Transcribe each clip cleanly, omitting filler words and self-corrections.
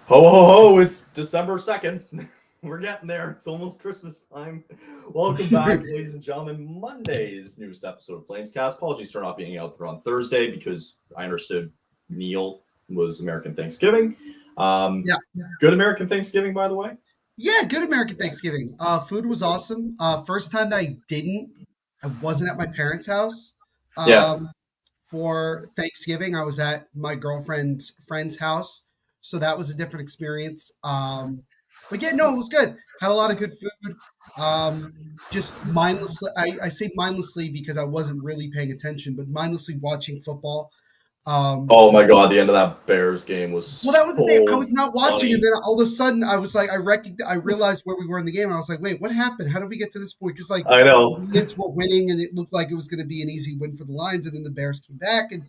Ho, ho, ho, it's December 2nd. We're getting there. It's almost Christmas time. Welcome back, ladies and gentlemen. Monday's newest episode of Flamescast. Apologies for not being out there on Thursday because I understood Neil was American Thanksgiving. Yeah. Good American Thanksgiving, by the way. Yeah, good American Thanksgiving. Food was awesome. First time that I wasn't at my parents' house. Yeah. For Thanksgiving, I was at my girlfriend's friend's house, so that was a different experience. But yeah, no, it was good. Had a lot of good food. Just mindlessly, I say mindlessly because I wasn't really paying attention, but mindlessly watching football. Oh my God, the end of that Bears game was Well, that was the thing. I so was not watching, and funny. then all of a sudden, I was like, I realized where we were in the game. And I was like, wait, what happened? How did we get to this point? Because like I know. the Lions were winning, and it looked like it was going to be an easy win for the Lions, and then the Bears came back, and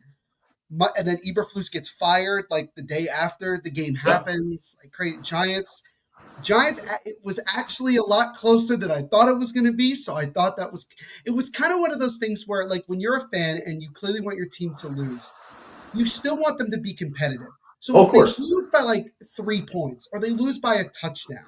then Eberflus gets fired like the day after the game Yeah. happens. Like crazy Giants. It was actually a lot closer than I thought it was going to be. So I thought it was kind of one of those things where, like, when you're a fan and you clearly want your team to lose, you still want them to be competitive. So Oh, if of they course. lose by like 3 points or they lose by a touchdown,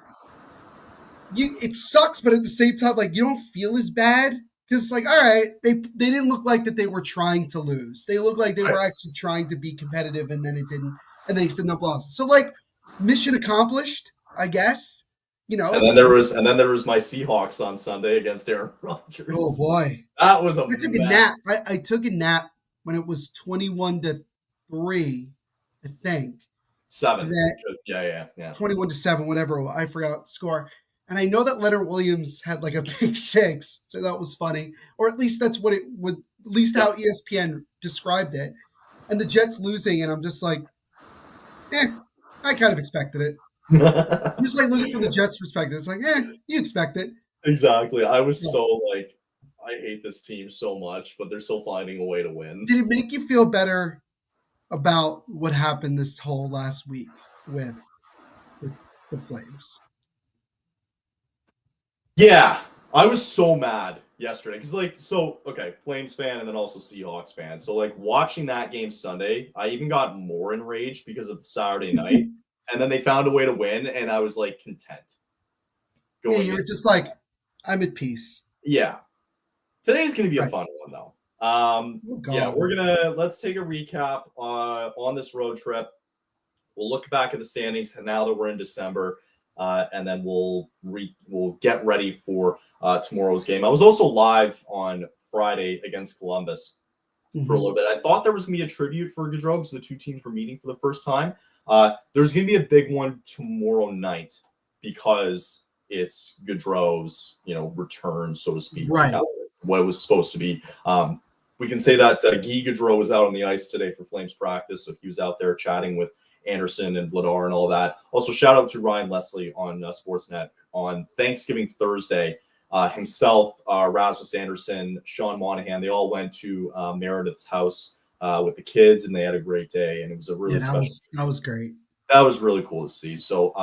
it sucks, but at the same time, like, you don't feel as bad because it's like, all right, they didn't look like that they were trying to lose. They looked like they Right. were actually trying to be competitive, and then it didn't, and they still not lost. So like, mission accomplished, I guess. You And know. then there was my Seahawks on Sunday against Aaron Oh Rodgers. boy, That was a I took a mess. nap. I took a nap when it was 21-3, I think. And 7. then Yeah. 21-7, whatever. I forgot score. And I know that Leonard Williams had like a big six, so that was funny. Or at least that's what it was, at least Yeah. how ESPN described it. And the Jets losing, and I'm just like, I kind of expected it. Just like looking from the Jets' perspective, it's like, you expect it. Exactly. I was Yeah. so like, I hate this team so much, but they're still finding a way to win. Did it make you feel better about what happened this whole last week with the Flames? Yeah, I was so mad yesterday because, okay, Flames fan and then also Seahawks fan. So, like, watching that game Sunday, I even got more enraged because of Saturday night, and then they found a way to win, and I was like content Yeah, going you in. were just like, I'm at peace. Yeah, today's gonna be a Right. fun one though. Oh, Yeah, God. let's take a recap on this road trip. We'll look back at the standings now that we're in December, and then we'll get ready for tomorrow's game. I was also live on Friday against Columbus for a little bit. I thought there was going to be a tribute for Gaudreau because the two teams were meeting for the first time. There's going to be a big one tomorrow night because it's Gaudreau's return, so to speak, Right. to what it was supposed to be. We can say that Guy Gaudreau was out on the ice today for Flames practice, so he was out there chatting with Anderson and Vladar and all that. Also, shout out to Ryan Leslie on Sportsnet on Thanksgiving Thursday. Himself, Rasmus Anderson, Sean Monahan, they all went to Meredith's house with the kids, and they had a great day. And it was a really special. That was great. That was really cool to see. So,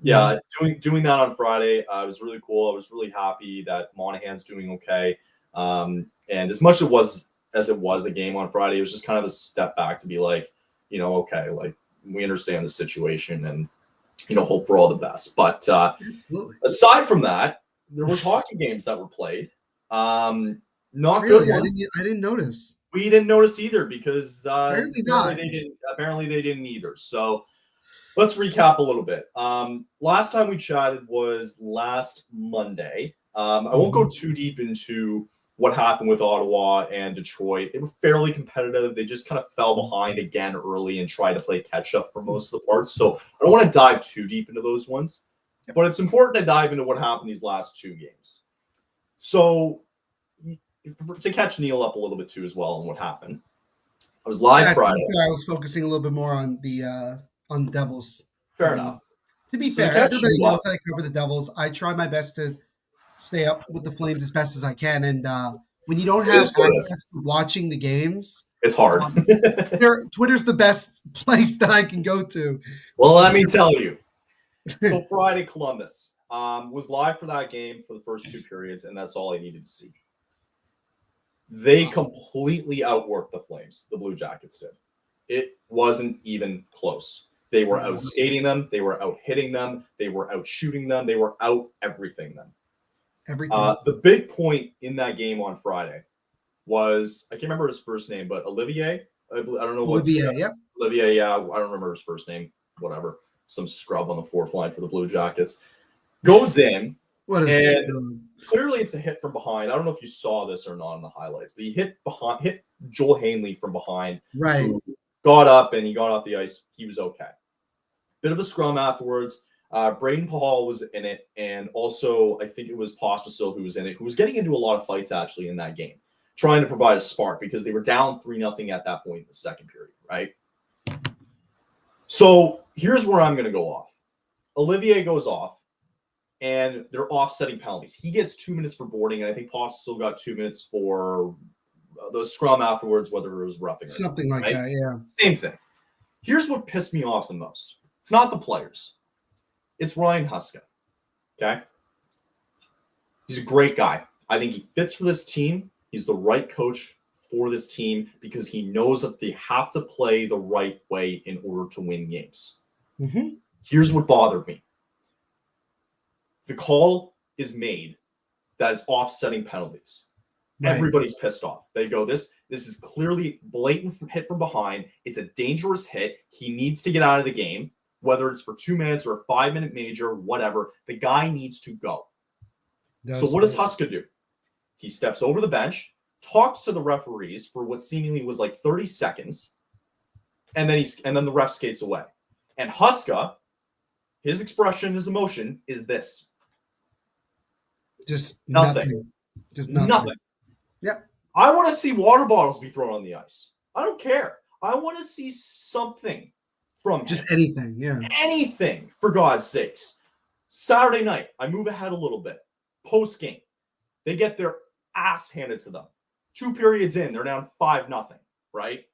doing that on Friday was really cool. I was really happy that Monahan's doing okay. And as much as it was a game on Friday, it was just kind of a step back to be like, okay, like, we understand the situation and, hope for all the best. But aside from that, there was hockey games that were played. Not really? good ones. I didn't notice. We didn't notice either because Apparently they didn't either. So let's recap a little bit. Last time we chatted was last Monday. I won't go too deep into what happened with Ottawa and Detroit. They were fairly competitive. They just kind of fell behind again early and tried to play catch up for most of the parts. So I don't want to dive too deep into those ones, but it's important to dive into what happened these last two games. So to catch Neil up a little bit too as well on what happened. I was live Friday. I was focusing a little bit more on the Devils. Fair enough. To be fair, everybody knows that I cover the Devils. I try my best to stay up with the Flames as best as I can. And when you don't have access to watching the games, it's hard. Twitter's the best place that I can go to. Well, let me tell you. So Friday, Columbus was live for that game for the first two periods, and that's all I needed to see. They completely outworked the Flames. The Blue Jackets did. It wasn't even close. They were out skating them. They were out hitting them. They were out shooting them. They were out everything them. Everything. The big point in that game on Friday was, I can't remember his first name, but Olivier. I don't know what. Olivier, yep. Olivier, yeah. I don't remember his first name. Whatever. Some scrub on the fourth line for the Blue Jackets. Goes in. What a and scrub. Clearly it's a hit from behind. I don't know if you saw this or not in the highlights, but he hit Joel Hanley from behind. Right. Who got up and he got off the ice. He was okay. Bit of a scrum afterwards. Braden Paul was in it, and also I think it was Pospisil who was in it, who was getting into a lot of fights actually in that game, trying to provide a spark because they were down 3-0 at that point in the second period, right? So here's where I'm going to go off. Olivier goes off, and they're offsetting penalties. He gets 2 minutes for boarding, and I think Pospisil got 2 minutes for the scrum afterwards, whether it was roughing or something not, like right? that, yeah. Same thing. Here's what pissed me off the most. It's not the players. It's Ryan Huska, okay? He's a great guy. I think he fits for this team. He's the right coach for this team because he knows that they have to play the right way in order to win games. Mm-hmm. Here's what bothered me. The call is made that it's offsetting penalties. Right. Everybody's pissed off. They go, this is clearly blatant hit from behind. It's a dangerous hit. He needs to get out of the game. Whether it's for 2 minutes or a 5-minute major, whatever, the guy needs to go. So what does Huska do? He steps over the bench, talks to the referees for what seemingly was like 30 seconds, and then the ref skates away. And Huska, his expression, his emotion is this. Just nothing. Just nothing. Yep. I want to see water bottles be thrown on the ice. I don't care. I want to see something. Just anything, yeah. Anything, for God's sakes. Saturday night, I move ahead a little bit. Post game, they get their ass handed to them. 2 periods in, they're down 5-0, right?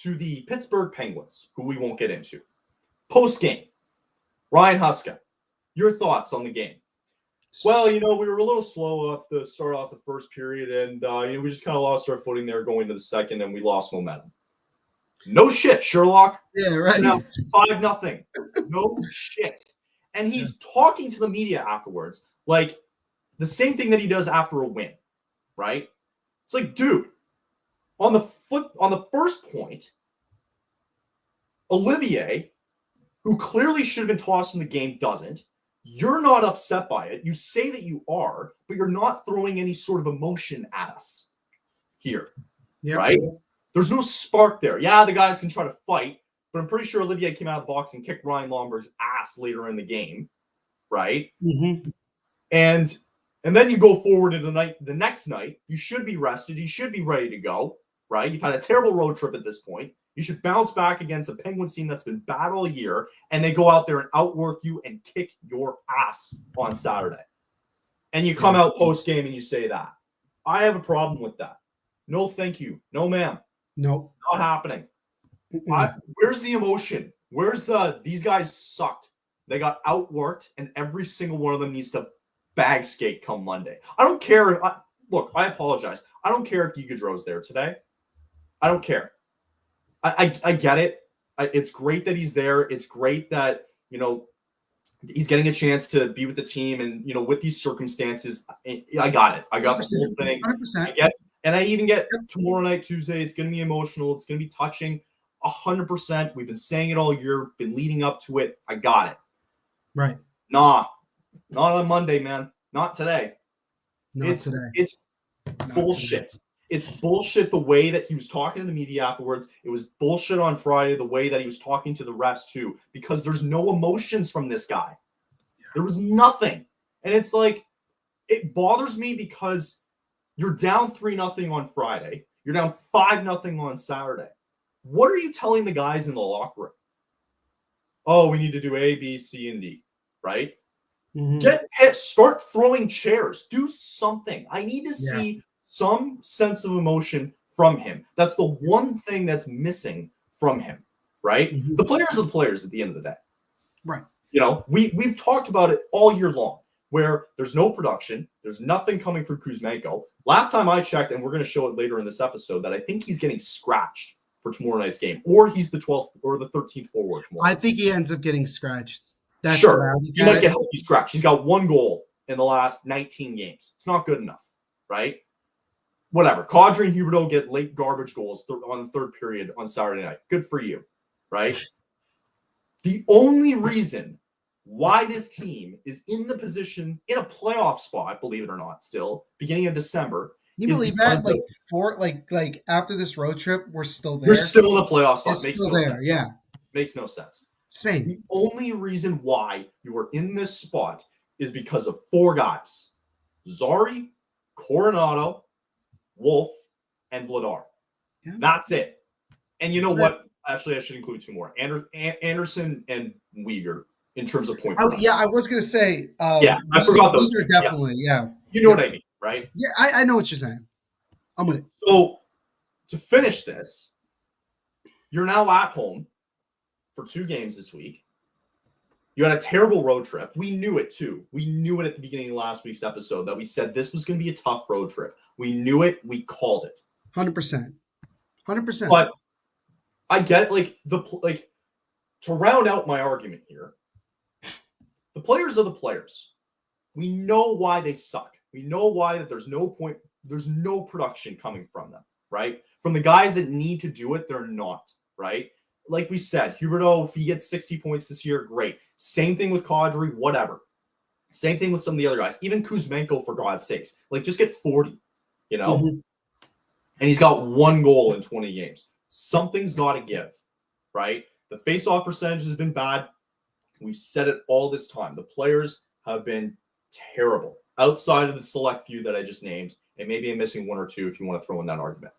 To the Pittsburgh Penguins, who we won't get into. Post game, Ryan Huska, your thoughts on the game? Well, we were a little slow up to start off the first period, and we just kind of lost our footing there going to the second, and we lost momentum. No shit, Sherlock. Yeah, right. Now 5-0. No shit. And he's talking to the media afterwards, like the same thing that he does after a win, right? It's like, dude, on the first point, Olivier, who clearly should have been tossed from the game, doesn't. You're not upset by it. You say that you are, but you're not throwing any sort of emotion at us here, right? There's no spark there. Yeah, the guys can try to fight, but I'm pretty sure Olivier came out of the box and kicked Ryan Lomberg's ass later in the game, right? Mm-hmm. And then you go forward into the next night. You should be rested. You should be ready to go, right? You've had a terrible road trip at this point. You should bounce back against a Penguins team that's been bad all year, and they go out there and outwork you and kick your ass on Saturday. And you come out post-game and you say that. I have a problem with that. No, thank you. No, ma'am. Nope. Not happening. Where's the emotion? Where's these guys sucked. They got outworked, and every single one of them needs to bag skate come Monday. I don't care. Look, I apologize. I don't care if Giga Gaudreau's there today. I don't care. I get it. It's great that he's there. It's great that, he's getting a chance to be with the team, and, with these circumstances, I got it. I got the whole thing. 100%. I get it. And I even get tomorrow night, Tuesday, it's going to be emotional. It's going to be touching 100%. We've been saying it all year, been leading up to it. I got it. Right. Nah, not on Monday, man. Not today. It's bullshit. Today. It's bullshit the way that he was talking to the media afterwards. It was bullshit on Friday the way that he was talking to the refs too, because there's no emotions from this guy. There was nothing. And it's like, it bothers me because you're down 3-0 on Friday. You're down 5-0 on Saturday. What are you telling the guys in the locker room? Oh, we need to do A, B, C, and D, right? Mm-hmm. Get pissed. Start throwing chairs. Do something. I need to see some sense of emotion from him. That's the one thing that's missing from him, right? Mm-hmm. The players are the players at the end of the day. Right. We've talked about it all year long, where there's no production. There's nothing coming from Kuzmenko. Last time I checked, and we're going to show it later in this episode, that I think he's getting scratched for tomorrow night's game, or he's the 12th or the 13th forward tomorrow. I think he ends up getting scratched. That's sure, he might it. get healthy scratch. He's got 1 goal in the last 19 games. It's not good enough, right? Whatever. Kadri and Huberdeau get late garbage goals on the third period on Saturday night. Good for you, right? The only reason why this team is in the position in a playoff spot, believe it or not, still beginning of December. You believe that? Like after this road trip, we're still there. We're still in a playoff spot. It's still there. Sense. Yeah, makes no sense. Same. The only reason why you are in this spot is because of 4 guys: Zari, Coronado, Wolf, and Vladar. Yeah. That's it. And you know what? Actually, I should include 2 more: Anderson and Uyghur in terms of point. Yeah, I was gonna say. Yeah, I forgot those. Uyghur definitely. Yes. Yeah, you know what I mean, right? Yeah, I know what you're saying. I'm with it. So to finish this, you're now at home for 2 games this week. You had a terrible road trip. We knew it too. We knew it at the beginning of last week's episode that we said this was going to be a tough road trip. We knew it. We called it. 100%. 100%. But I get to round out my argument here, the players are the players. We know why they suck. We know why that there's no production coming from them, right? From the guys that need to do it, they're not, right? Like we said, Huberdeau, if he gets 60 points this year, great. Same thing with Kadri, whatever. Same thing with some of the other guys. Even Kuzmenko, for God's sakes. Like, just get 40, you know? Mm-hmm. And he's got 1 goal in 20 games. Something's got to give, right? The face-off percentage has been bad. We've said it all this time. The players have been terrible. Outside of the select few that I just named, and maybe I'm missing 1 or 2 if you want to throw in that argument.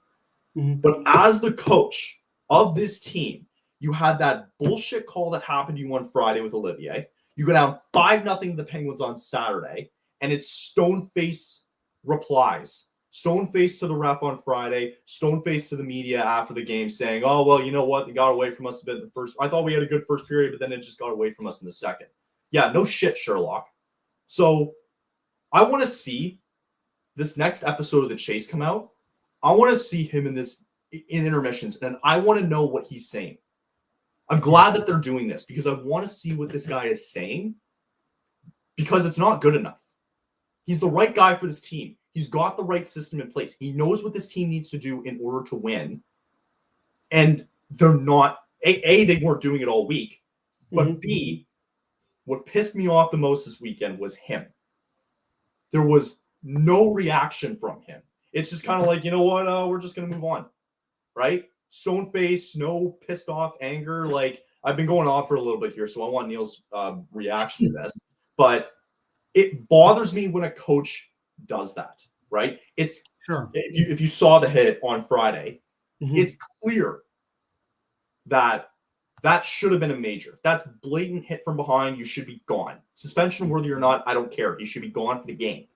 Mm-hmm. But as the coach of this team, you had that bullshit call that happened to you on Friday with Olivier. You go down 5-0 to the Penguins on Saturday, and it's stone-face replies. Stone-face to the ref on Friday, stone-face to the media after the game saying, oh, well, you know what? They got away from us a bit in the first. I thought we had a good first period, but then it just got away from us in the second. Yeah, no shit, Sherlock. So I want to see this next episode of The Chase come out. I want to see him in intermissions, and I want to know what he's saying. I'm glad that they're doing this because I want to see what this guy is saying because it's not good enough. He's the right guy for this team. He's got the right system in place. He knows what this team needs to do in order to win. And they're not, A, they weren't doing it all week, but mm-hmm. B, what pissed me off the most this weekend was him. There was no reaction from him. It's just kind of like, you know what, we're just going to move on, right? Stone face, no pissed off anger. Like, I've been going on for a little bit here, so I want Neil's reaction to this. But it bothers me when a coach does that, right? It's sure. If you saw the hit on Friday, mm-hmm. It's clear that should have been a major. That's blatant hit from behind. You should be gone. Suspension worthy or not, I don't care. He should be gone for the game,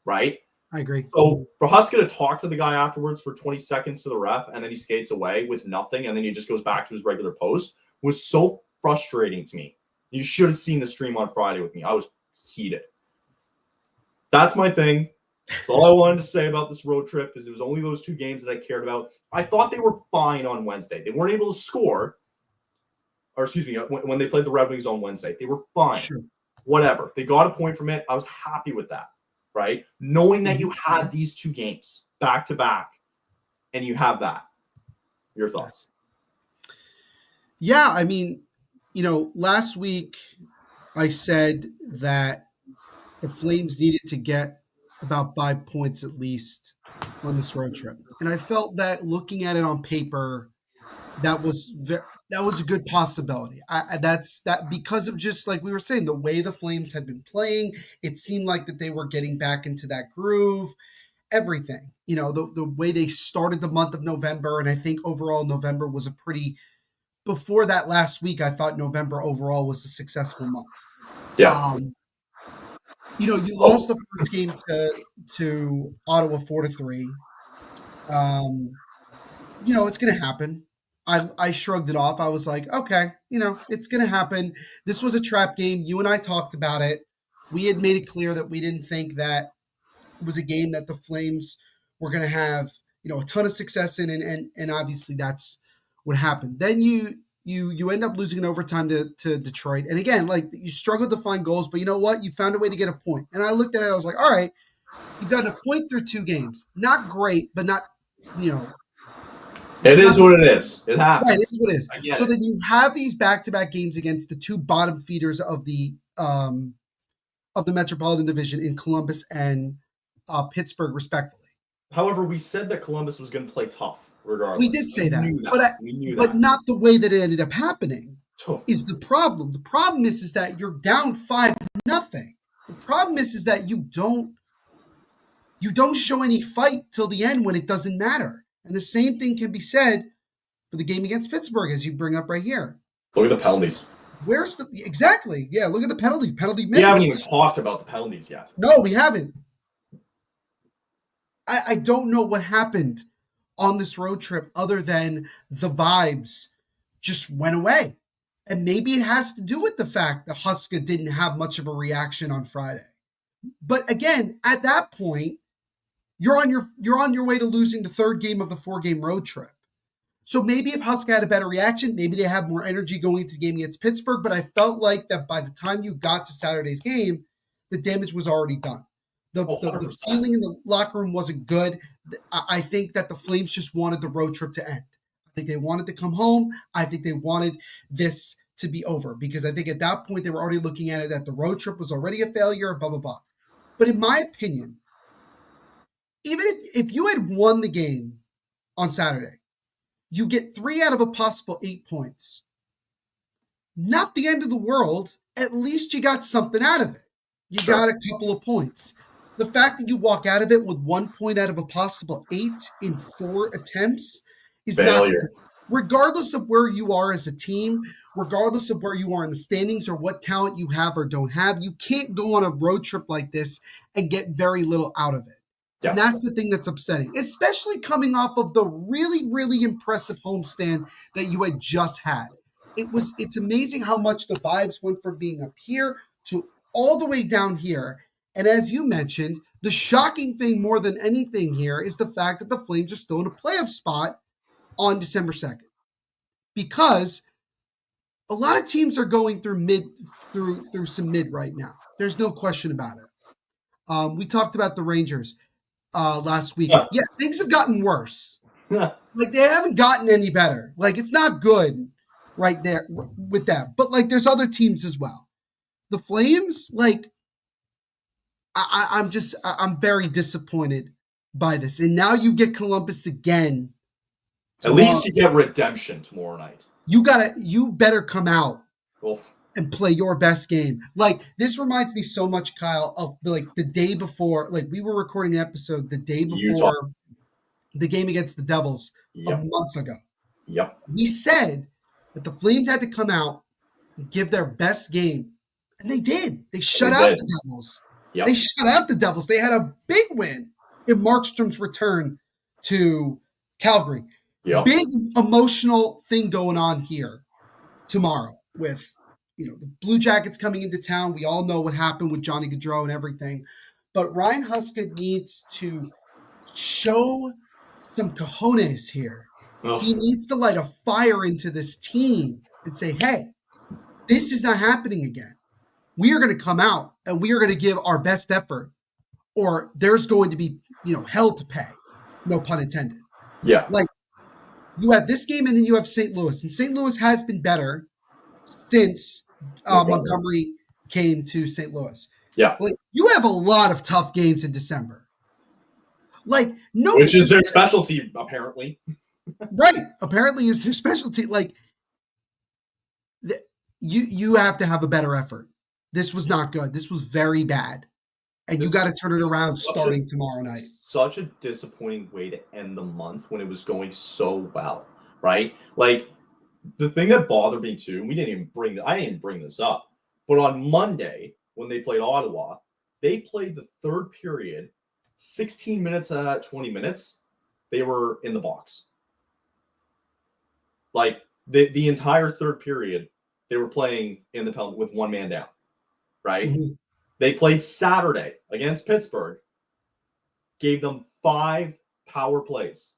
right? I agree. So for Huska to talk to the guy afterwards for 20 seconds to the ref and then he skates away with nothing and then he just goes back to his regular post was so frustrating to me. You should have seen the stream on Friday with me. I was heated. That's my thing. That's all I wanted to say about this road trip because it was only those 2 games that I cared about. I thought they were fine on Wednesday. They weren't able to score. Or excuse me, when they played the Red Wings on Wednesday. They were fine. Sure. Whatever. They got a point from it. I was happy with that. Right? Knowing that you had these 2 games back to back and you have that. Your thoughts? Yeah, I mean, last week I said that the Flames needed to get about 5 points at least on this road trip. And I felt that looking at it on paper, that was a good possibility. That's because of just like we were saying, the way the Flames had been playing, it seemed like that they were getting back into that groove, everything. The way they started the month of November, and I think overall November was before that last week, I thought November overall was a successful month. Yeah. You lost the first game to Ottawa 4-3. It's going to happen. I shrugged it off. I was like, okay, it's going to happen. This was a trap game. You and I talked about it. We had made it clear that we didn't think that it was a game that the Flames were going to have, a ton of success in. And obviously that's what happened. Then you end up losing in overtime to Detroit. And again, like you struggled to find goals, but you know what? You found a way to get a point. And I looked at it, I was like, all right, you've gotten a point through 2 games. Not great, but not, you know, It it's not is what it is. It right. happens. It's what it is. I get So it. then you have these back-to-back games against the 2 bottom feeders of the Metropolitan Division in Columbus and Pittsburgh, respectfully. However, we said that Columbus was going to play tough We regardless. did say We that, knew that. We knew but that. not the way that it ended up happening Oh, is the problem. The problem is that you're down 5-0. The problem is that you don't show any fight till the end when it doesn't matter. And the same thing can be said for the game against Pittsburgh, as you bring up right here. look at the penalties. Where's the exactly? Yeah, look at the penalty minutes. We haven't even talked about the penalties yet. No, we haven't. I don't know what happened on this road trip other than the vibes just went away. And maybe it has to do with the fact that Huska didn't have much of a reaction on Friday. But again, at that point, you're on your way to losing the 3rd game of the 4-game road trip. So maybe if Huska had a better reaction, maybe they have more energy going into the game against Pittsburgh. But I felt like that by the time you got to Saturday's game, the damage was already done. The 100%. feeling in the locker room wasn't good. I think that the Flames just wanted the road trip to end. I think they wanted to come home. I think they wanted this to be over because I think at that point they were already looking at it that the road trip was already a failure, blah, blah, blah. But in my opinion, even if you had won the game on Saturday, you get 3 out of a possible 8 points. Not the end of the world. At least you got something out of it. You Sure. got a couple of points. The fact that you walk out of it with 1 point out of a possible 8 in 4 attempts is Failure. not good. Regardless of where you are as a team, regardless of where you are in the standings or what talent you have or don't have, you can't go on a road trip like this and get very little out of it. Yeah. And that's the thing that's upsetting, especially coming off of the really, really impressive homestand that you had just had. It's amazing how much the vibes went from being up here to all the way down here. And as you mentioned, the shocking thing more than anything here is the fact that the Flames are still in a playoff spot on December 2nd. Because a lot of teams are going through some mid right now. There's no question about it. We talked about the Rangers last week. Yeah, things have gotten worse. Like they haven't gotten any better. Like it's not good right there with that. But like there's other teams as well. The Flames, like I'm very disappointed by this. And now you get Columbus again. At least you get redemption tomorrow night. You better come out Oh, and play your best game. Like this reminds me so much, Kyle, of the day before. Like we were recording an episode the day before Utah. the game against the Devils a Yep. month ago. Yep. We said that the Flames had to come out and give their best game, and they did. They shut out the Devils. Yep. They shut out the Devils. They had a big win in Markstrom's return to Calgary. Yep. Big emotional thing going on here tomorrow with the Blue Jackets coming into town. We all know what happened with Johnny Gaudreau and everything, but Ryan Huska needs to show some cojones here. Oh, He needs to light a fire into this team and say, hey, this is not happening again. We are going to come out and we are going to give our best effort, or there's going to be, hell to pay. No pun intended. yeah. Like, you have this game and then you have St. Louis. And St. Louis has been better since Montgomery came to St. Louis. Yeah. Like, you have a lot of tough games in December. Like, no, Which is their specialty, apparently. Right. Apparently, is their specialty. Like, you have to have a better effort. This was not good. This was very bad. And you got to turn it around starting tomorrow night. Such a disappointing way to end the month when it was going so well, right? Like, the thing that bothered me too, I didn't even bring this up, but on Monday, when they played Ottawa, they played the 3rd period, 16 minutes out of 20 minutes, they were in the box. Like, the entire 3rd period, they were playing in the penalty with 1 man down, right? Mm-hmm. They played Saturday against Pittsburgh, gave them 5 power plays.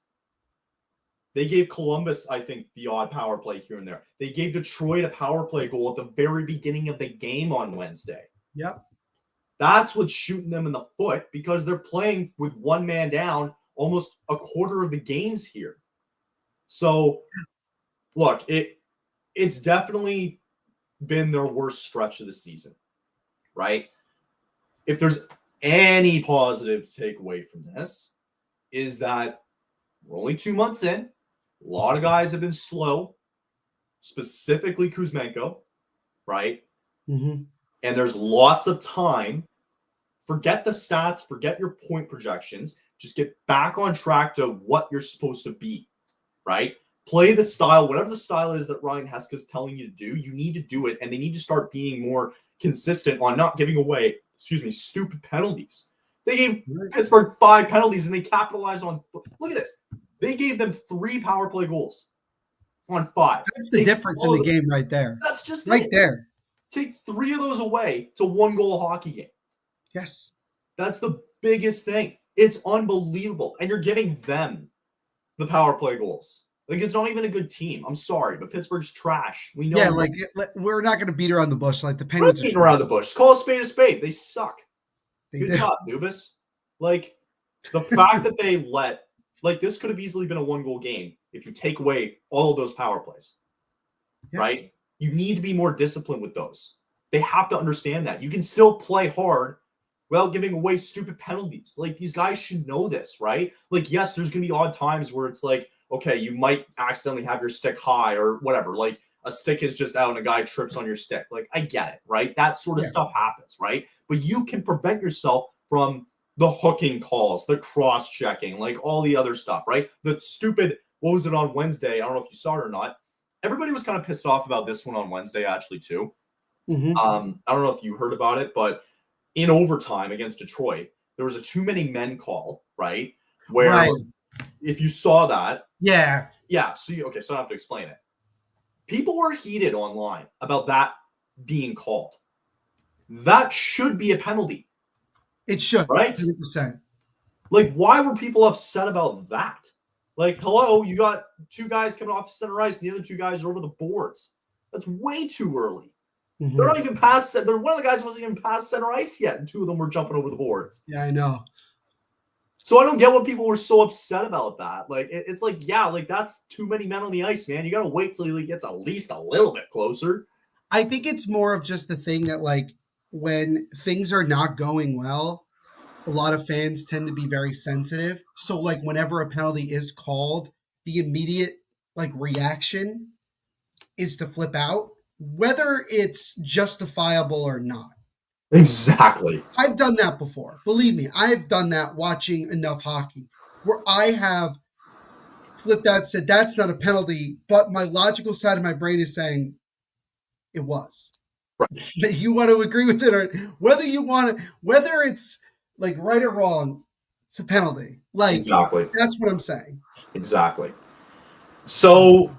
They gave Columbus, I think, the odd power play here and there. They gave Detroit a power play goal at the very beginning of the game on Wednesday. Yep. That's what's shooting them in the foot because they're playing with one man down almost a quarter of the games here. So, look, it's definitely been their worst stretch of the season, right? If there's any positive to take away from this, is that we're only 2 months in. A lot of guys have been slow, specifically Kuzmenko, right? Mm-hmm. And there's lots of time. Forget the stats, forget your point projections. Just get back on track to what you're supposed to be, right? Play the style, whatever the style is that Ryan Heska is telling you to do, you need to do it, and they need to start being more consistent on not giving away, stupid penalties. They gave Pittsburgh 5 penalties, and they capitalized on. Look at this. They gave them 3 power play goals on 5. That's the difference in the game right there. That's just right there. Take 3 of those away to 1-goal hockey game. Yes. That's the biggest thing. It's unbelievable. And you're giving them the power play goals. Like, it's not even a good team. I'm sorry, but Pittsburgh's trash. We know. Yeah, like we're not going to beat around the bush. Like the We're Penguins not beating around the bush. Call a spade a spade. They suck. Good job, Dubas. Like, the fact that they let, like, this could have easily been a 1-goal game if you take away all of those power plays, right? You need to be more disciplined with those. They have to understand that. You can still play hard without giving away stupid penalties. Like, these guys should know this, right? Like, yes, there's going to be odd times where it's like, okay, you might accidentally have your stick high or whatever. Like, a stick is just out and a guy trips on your stick. Like, I get it, right? That sort of stuff happens, right? But you can prevent yourself from the hooking calls, the cross-checking, like all the other stuff, right? The stupid, what was it on Wednesday? I don't know if you saw it or not. Everybody was kind of pissed off about this one on Wednesday, actually, too. Mm-hmm. I don't know if you heard about it, but in overtime against Detroit, there was a too many men call, right? Where if you saw that. Yeah. So so I don't have to explain it. People were heated online about that being called. That should be a penalty. It should. Right? 100%. Like, why were people upset about that? Like, hello, you got 2 guys coming off center ice, and the other 2 guys are over the boards. That's way too early. Mm-hmm. They're not even past. One of the guys wasn't even past center ice yet, and 2 of them were jumping over the boards. Yeah, I know. So I don't get what people were so upset about that. Like, it's like, yeah, like, that's too many men on the ice, man. You got to wait till he gets at least a little bit closer. I think it's more of just the thing that, like, when things are not going well, a lot of fans tend to be very sensitive. So, like, whenever a penalty is called, the immediate, like, reaction is to flip out, whether it's justifiable or not. Exactly. I've done that before. Believe me, I've done that watching enough hockey where I have flipped out and said, that's not a penalty, but my logical side of my brain is saying it was. Right. You want to agree with it, or whether it's like right or wrong, it's a penalty. Like, exactly. That's what I'm saying. Exactly. So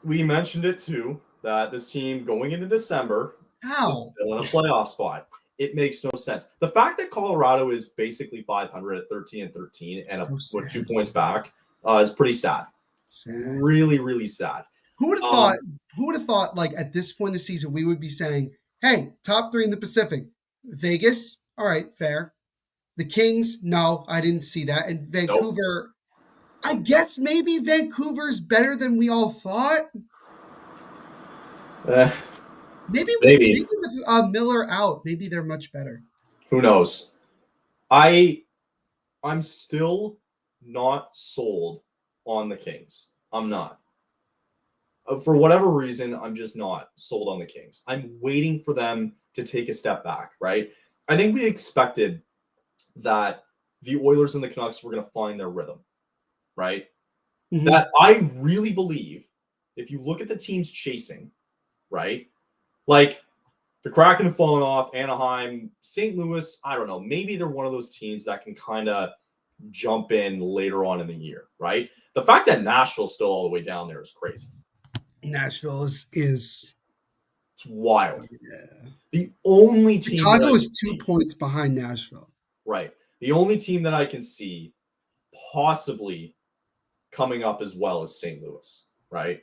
we mentioned it too, that this team going into December is still in a playoff spot. It makes no sense. The fact that Colorado is basically 500 at 13-13 and with 2 points back is pretty sad. Really, really sad. Who would have thought? Who would have thought? Like, at this point in the season, we would be saying, "Hey, top 3 in the Pacific: Vegas, all right, fair. The Kings, no, I didn't see that. And Vancouver, I guess maybe Vancouver's better than we all thought. Maybe with Miller out, maybe they're much better. Who knows? I'm still not sold on the Kings. I'm not. For whatever reason, I'm just not sold on the Kings. I'm waiting for them to take a step back, right? I think we expected that the Oilers and the Canucks were going to find their rhythm, right? Mm-hmm. That I really believe, if you look at the teams chasing, right? Like, the Kraken have fallen off, Anaheim, St. Louis, I don't know. Maybe they're one of those teams that can kind of jump in later on in the year, right? The fact that Nashville's still all the way down there is crazy. Nashville is it's wild. Yeah. The only team Chicago is 2 points behind Nashville. Right. The only team that I can see possibly coming up as well as St. Louis, right?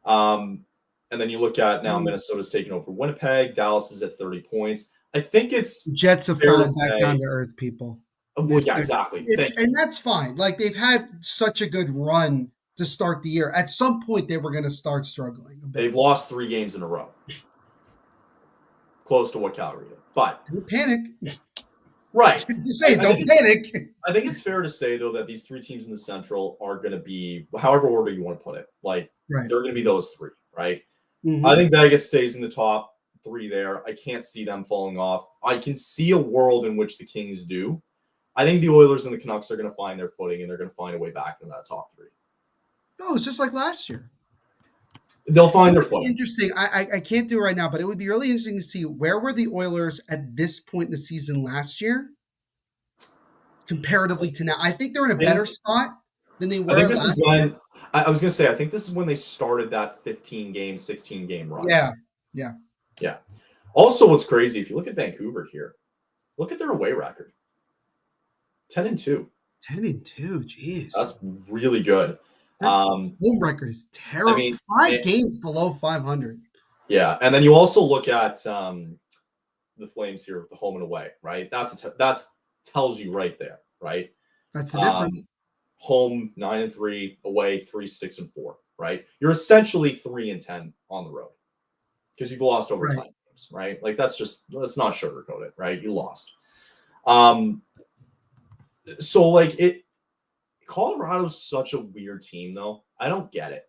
And then you look at now Minnesota's taking over Winnipeg. Dallas is at 30 points. I think it's Jets have fair to fallen back say, down to earth, people. well, yeah, exactly. And that's fine. Like, they've had such a good run to start the year. At some point, they were going to start struggling a bit. They've lost 3 games in a row, close to what Calgary did. But don't panic. Right. Just say, don't panic. I think it's fair to say, though, that these 3 teams in the Central are going to be, however order you want to put it, like they're going to be those 3, right? Mm-hmm. I think Vegas stays in the top 3 there. I can't see them falling off. I can see a world in which the Kings do. I think the Oilers and the Canucks are going to find their footing, and they're going to find a way back into that top 3. No, it's just like last year. They'll find their footing. Interesting. I can't do it right now, but it would be really interesting to see where were the Oilers at this point in the season last year comparatively to now. I think they're in a better spot than they were last year. I was going to say, I think this is when they started that 15-game, 16-game run. Yeah. Also, what's crazy, if you look at Vancouver here, look at their away record. 10-2. 10-2, jeez. That's really good. Home record is terrible. I mean, 5 games below 500. Yeah, and then you also look at the Flames here, the home and away, right? That's tells you right there, right? That's the difference. Home 9-3, away 3-6-4, right? You're essentially 3-10 on the road because you've lost over 10 games, right? Like let's not sugarcoat it, right? You lost. So like Colorado's such a weird team, though. I don't get it,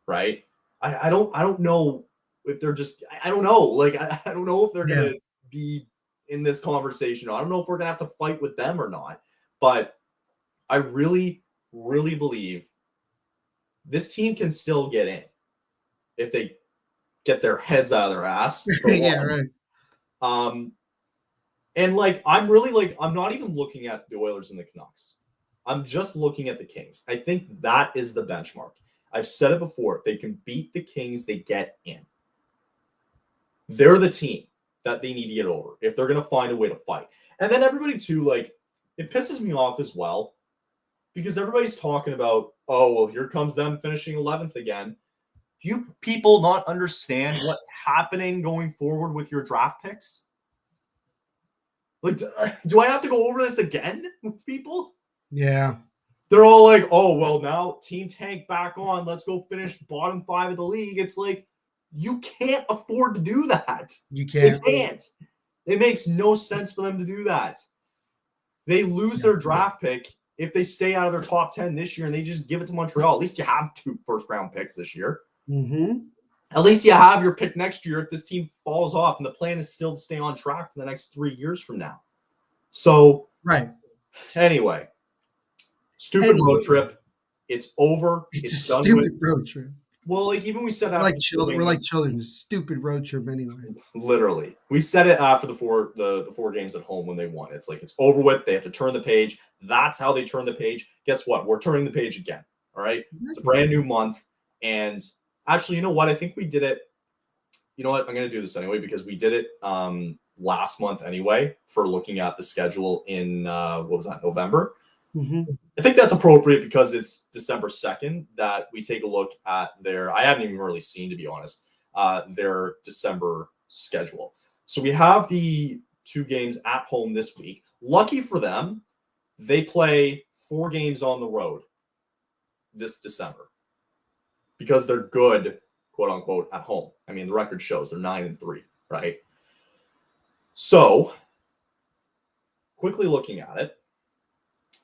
right? I don't know if they're just. I don't know. Like I don't know if they're gonna be in this conversation. I don't know if we're gonna have to fight with them or not. But I really, really believe this team can still get in if they get their heads out of their ass. Yeah, right. And like I'm not even looking at the Oilers and the Canucks. I'm just looking at the Kings. I think that is the benchmark. I've said it before. If they can beat the Kings, they get in. They're the team that they need to get over if they're going to find a way to fight. And then everybody, too, like, it pisses me off as well because everybody's talking about, oh, well, here comes them finishing 11th again. Do you people not understand what's happening going forward with your draft picks? Like, do I have to go over this again with people? Yeah. They're all like, oh, well, now Team Tank back on. Let's go finish bottom 5 of the league. It's like, you can't afford to do that. You can't. They can't. It makes no sense for them to do that. They lose their draft pick if they stay out of their top 10 this year and they just give it to Montreal. At least you have 2 first-round picks this year. Mm-hmm. At least you have your pick next year if this team falls off, and the plan is still to stay on track for the next 3 years from now. So, anyway. Stupid road trip. It's over. It's a stupid road trip. Well, like even we said we're like children. It's a stupid road trip anyway. Literally, we said it after the 4 games at home when they won. It's like it's over with. They have to turn the page. That's how they turn the page. Guess what? We're turning the page again. All right. It's a brand new month, and actually, you know what? I think we did it. You know what? I'm going to do this anyway because we did it last month anyway for looking at the schedule in what was that, November. Mm-hmm. I think that's appropriate because it's December 2nd that we take a look at I haven't even really seen, to be honest, their December schedule. So we have the 2 games at home this week. Lucky for them, they play 4 games on the road this December because they're good, quote unquote, at home. I mean, the record shows they're 9-3, right? So quickly looking at it,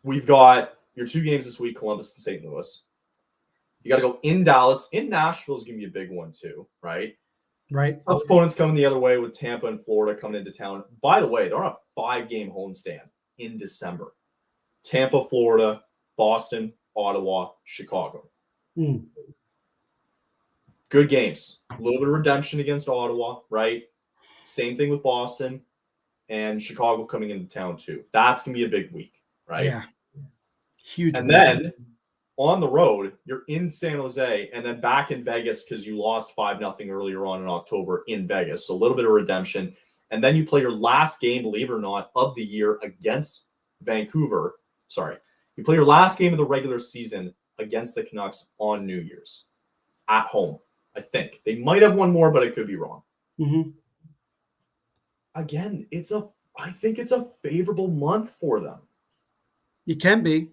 we've got your 2 games this week, Columbus and St. Louis. You got to go in Dallas. In Nashville is going to be a big one too, right? Right. Tough opponents coming the other way with Tampa and Florida coming into town. By the way, they're on a 5-game homestand in December. Tampa, Florida, Boston, Ottawa, Chicago. Good games. A little bit of redemption against Ottawa, right? Same thing with Boston and Chicago coming into town too. That's going to be a big week, right? Yeah. Huge. And then on the road, you're in San Jose and then back in Vegas because you lost 5-0 earlier on in October in Vegas. So a little bit of redemption. And then you play your last game, believe it or not, of the year against Vancouver. Sorry, You play your last game of the regular season against the Canucks on New Year's at home. I think they might have one more, but I could be wrong. Mm-hmm. Again, I think it's a favorable month for them. It can be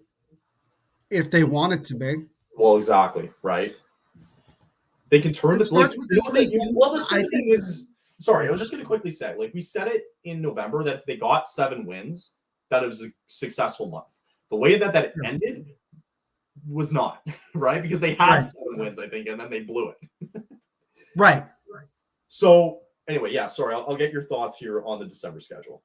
if they want it to be. Well, exactly, right? They can turn It the like. starts with this week. Well, the I thing think is, sorry, I was just going to quickly say, like we said it in November that if they got 7 wins, that it was a successful month. The way that it ended was not right because they had 7 wins, I think, and then they blew it. Right. So anyway, yeah, sorry, I'll get your thoughts here on the December schedule.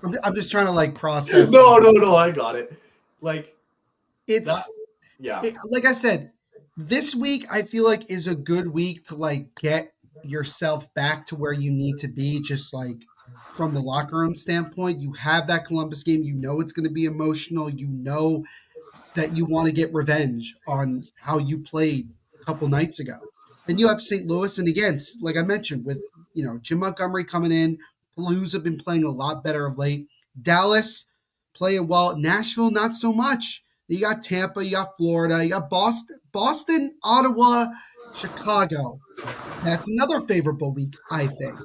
I'm just trying to like process. No, I got it. Like it's like I said, this week I feel like is a good week to like get yourself back to where you need to be, just like from the locker room standpoint. You have that Columbus game, you know it's going to be emotional, you know that you want to get revenge on how you played a couple nights ago. Then you have St. Louis, and again, like I mentioned, with Jim Montgomery coming in, Blues have been playing a lot better of late. Dallas playing well. Nashville, not so much. You got Tampa, you got Florida, you got Boston, Ottawa, Chicago. That's another favorable week, I think.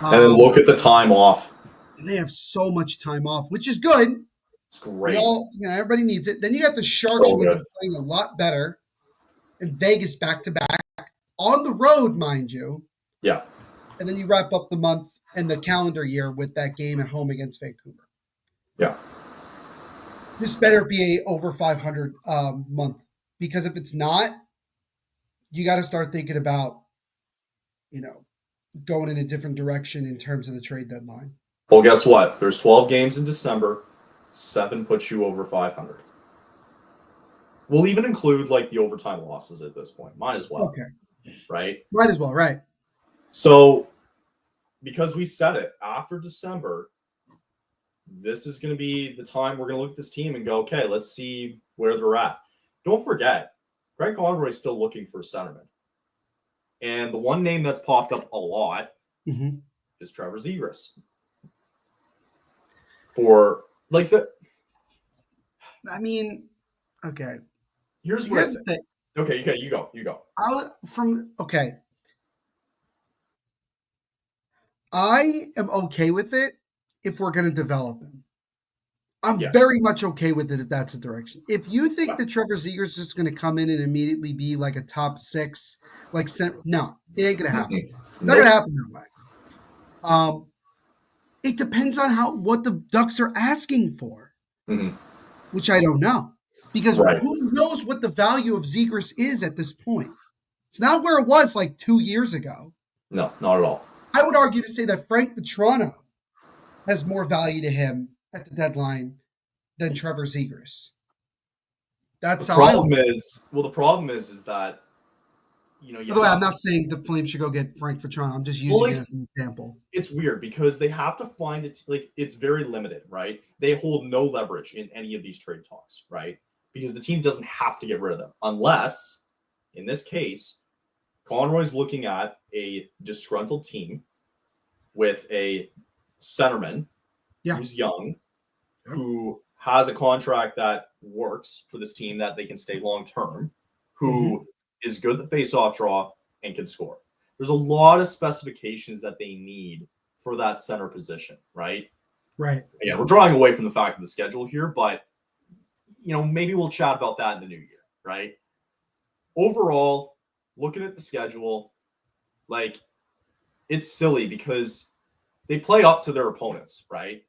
And then look at the time off. And they have so much time off, which is good. It's great. Everybody needs it. Then you got the Sharks, who have been playing a lot better, and Vegas back to back on the road, mind you. Yeah. And then you wrap up the month and the calendar year with that game at home against Vancouver. Yeah. This better be a over 500 month, because if it's not, you got to start thinking about, going in a different direction in terms of the trade deadline. Well, guess what? There's 12 games in December. 7 puts you over 500. We'll even include like the overtime losses at this point. Might as well. Okay. Right? Might as well, right. So, because we said it, after December, this is going to be the time we're going to look at this team and go, okay, let's see where they're at. Don't forget, Greg Conroy's still looking for a centerman. And the one name that's popped up a lot is Trevor Zegras. For like the, okay. Here's the thing. Okay, you go. I am okay with it if we're going to develop him. I'm very much okay with it if that's the direction. If you think that Trevor Zegras is just going to come in and immediately be like a top 6, no, it ain't going to happen. Not going to happen that way. It depends on what the Ducks are asking for, which I don't know. Because who knows what the value of Zegras is at this point? It's not where it was like 2 years ago. No, not at all. I would argue to say that Frank Petrano has more value to him at the deadline than Trevor Zegras. That's the problem is that by the way, I'm not saying the Flames should go get Frank Petrano. I'm just using it as an example. It's weird because they have to find it it's very limited, right? They hold no leverage in any of these trade talks, right? Because the team doesn't have to get rid of them unless, in this case, Conroy's looking at a disgruntled team with a centerman who's young, who has a contract that works for this team that they can stay long term, who is good at the face-off draw and can score. There's a lot of specifications that they need for that center position, right? Right. Yeah, we're drawing away from the fact of the schedule here, but maybe we'll chat about that in the new year, right? Overall, looking at the schedule, it's silly because they play up to their opponents, right?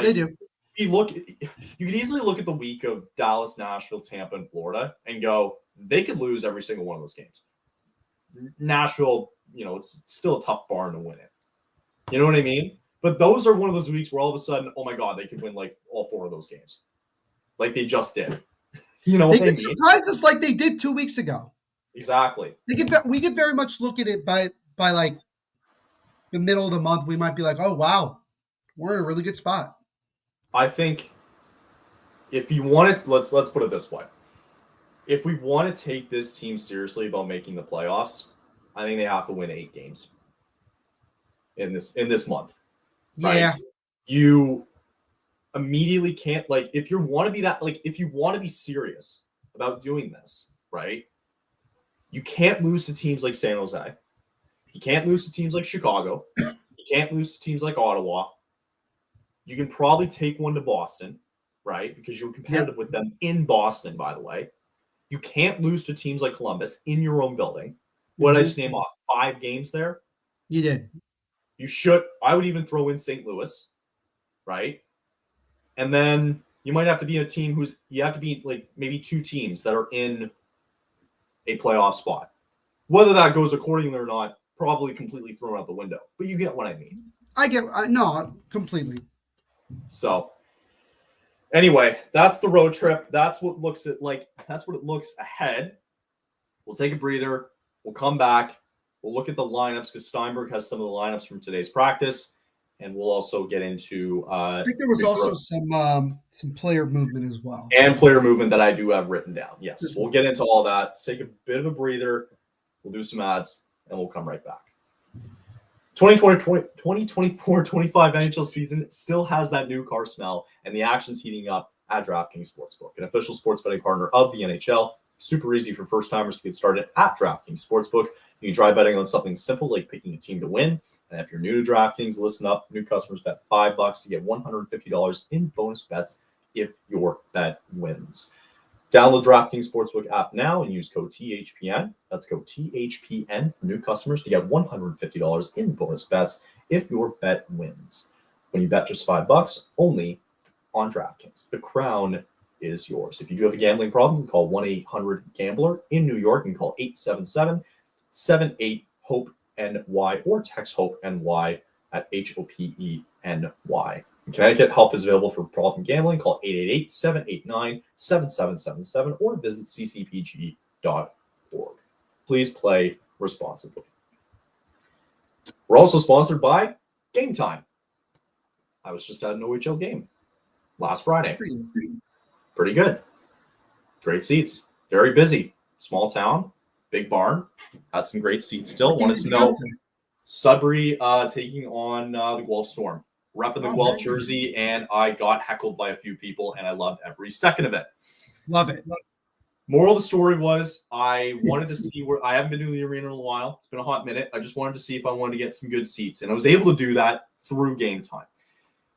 They do. You could easily look at the week of Dallas, Nashville, Tampa, and Florida and go, they could lose every single one of those games. Nashville, it's still a tough barn to win it. You know what I mean? But those are one of those weeks where all of a sudden, oh my God, they could win all 4 of those games. Like they just did. They could surprise us like they did 2 weeks ago. Exactly. We could very much look at it by like the middle of the month. We might be like, oh wow, we're in a really good spot. I think if you want it, let's put it this way. If we want to take this team seriously about making the playoffs, I think they have to win 8 games. in this month. Yeah. Right? You immediately can't, like, if you want to be serious about doing this, right? You can't lose to teams like San Jose. You can't lose to teams like Chicago. You can't lose to teams like Ottawa. You can probably take one to Boston, right? Because you're competitive with them in Boston, by the way. You can't lose to teams like Columbus in your own building. What did I just name off? 5 games there? You did. You should. I would even throw in St. Louis, right? And then you might have to be a team you have to be like maybe 2 teams that are in a playoff spot. Whether that goes accordingly or not, probably completely thrown out the window. But you get what I mean. I get no, completely. So anyway, that's the road trip. That's what it looks ahead. We'll take a breather. We'll come back. We'll look at the lineups because Steinberg has some of the lineups from today's practice, and we'll also get into. I think there was also some player movement as well, and player movement that I do have written down. Yes, we'll get into all that. Let's take a bit of a breather. We'll do some ads, and we'll come right back. 2024-25 NHL season still has that new car smell, and the action's heating up at DraftKings Sportsbook, an official sports betting partner of the NHL. Super easy for first-timers to get started at DraftKings Sportsbook. You can try betting on something simple like picking a team to win. And if you're new to DraftKings, listen up. New customers bet $5 to get $150 in bonus bets if your bet wins. Download DraftKings Sportsbook app now and use code THPN. That's code THPN for new customers to get $150 in bonus bets if your bet wins. When you bet just $5, only on DraftKings. The crown is yours. If you do have a gambling problem, call 1-800-GAMBLER. In New York, you can call 877-78-HOPE-NY or text HOPE-NY at HOPENY. In Connecticut, help is available for problem gambling. Call 888-789-7777 or visit ccpg.org. Please play responsibly. We're also sponsored by Game Time. I was just at an OHL game last Friday. Pretty good. Great seats. Very busy. Small town. Big barn. Had some great seats still. Wanted to know Sudbury taking on the Guelph Storm. Repping the Guelph jersey, and I got heckled by a few people, and I loved every second of it. Love it. Moral of the story was I wanted to see where I haven't been to the arena in a while. It's been a hot minute. I just wanted to see if I wanted to get some good seats, and I was able to do that through Game Time.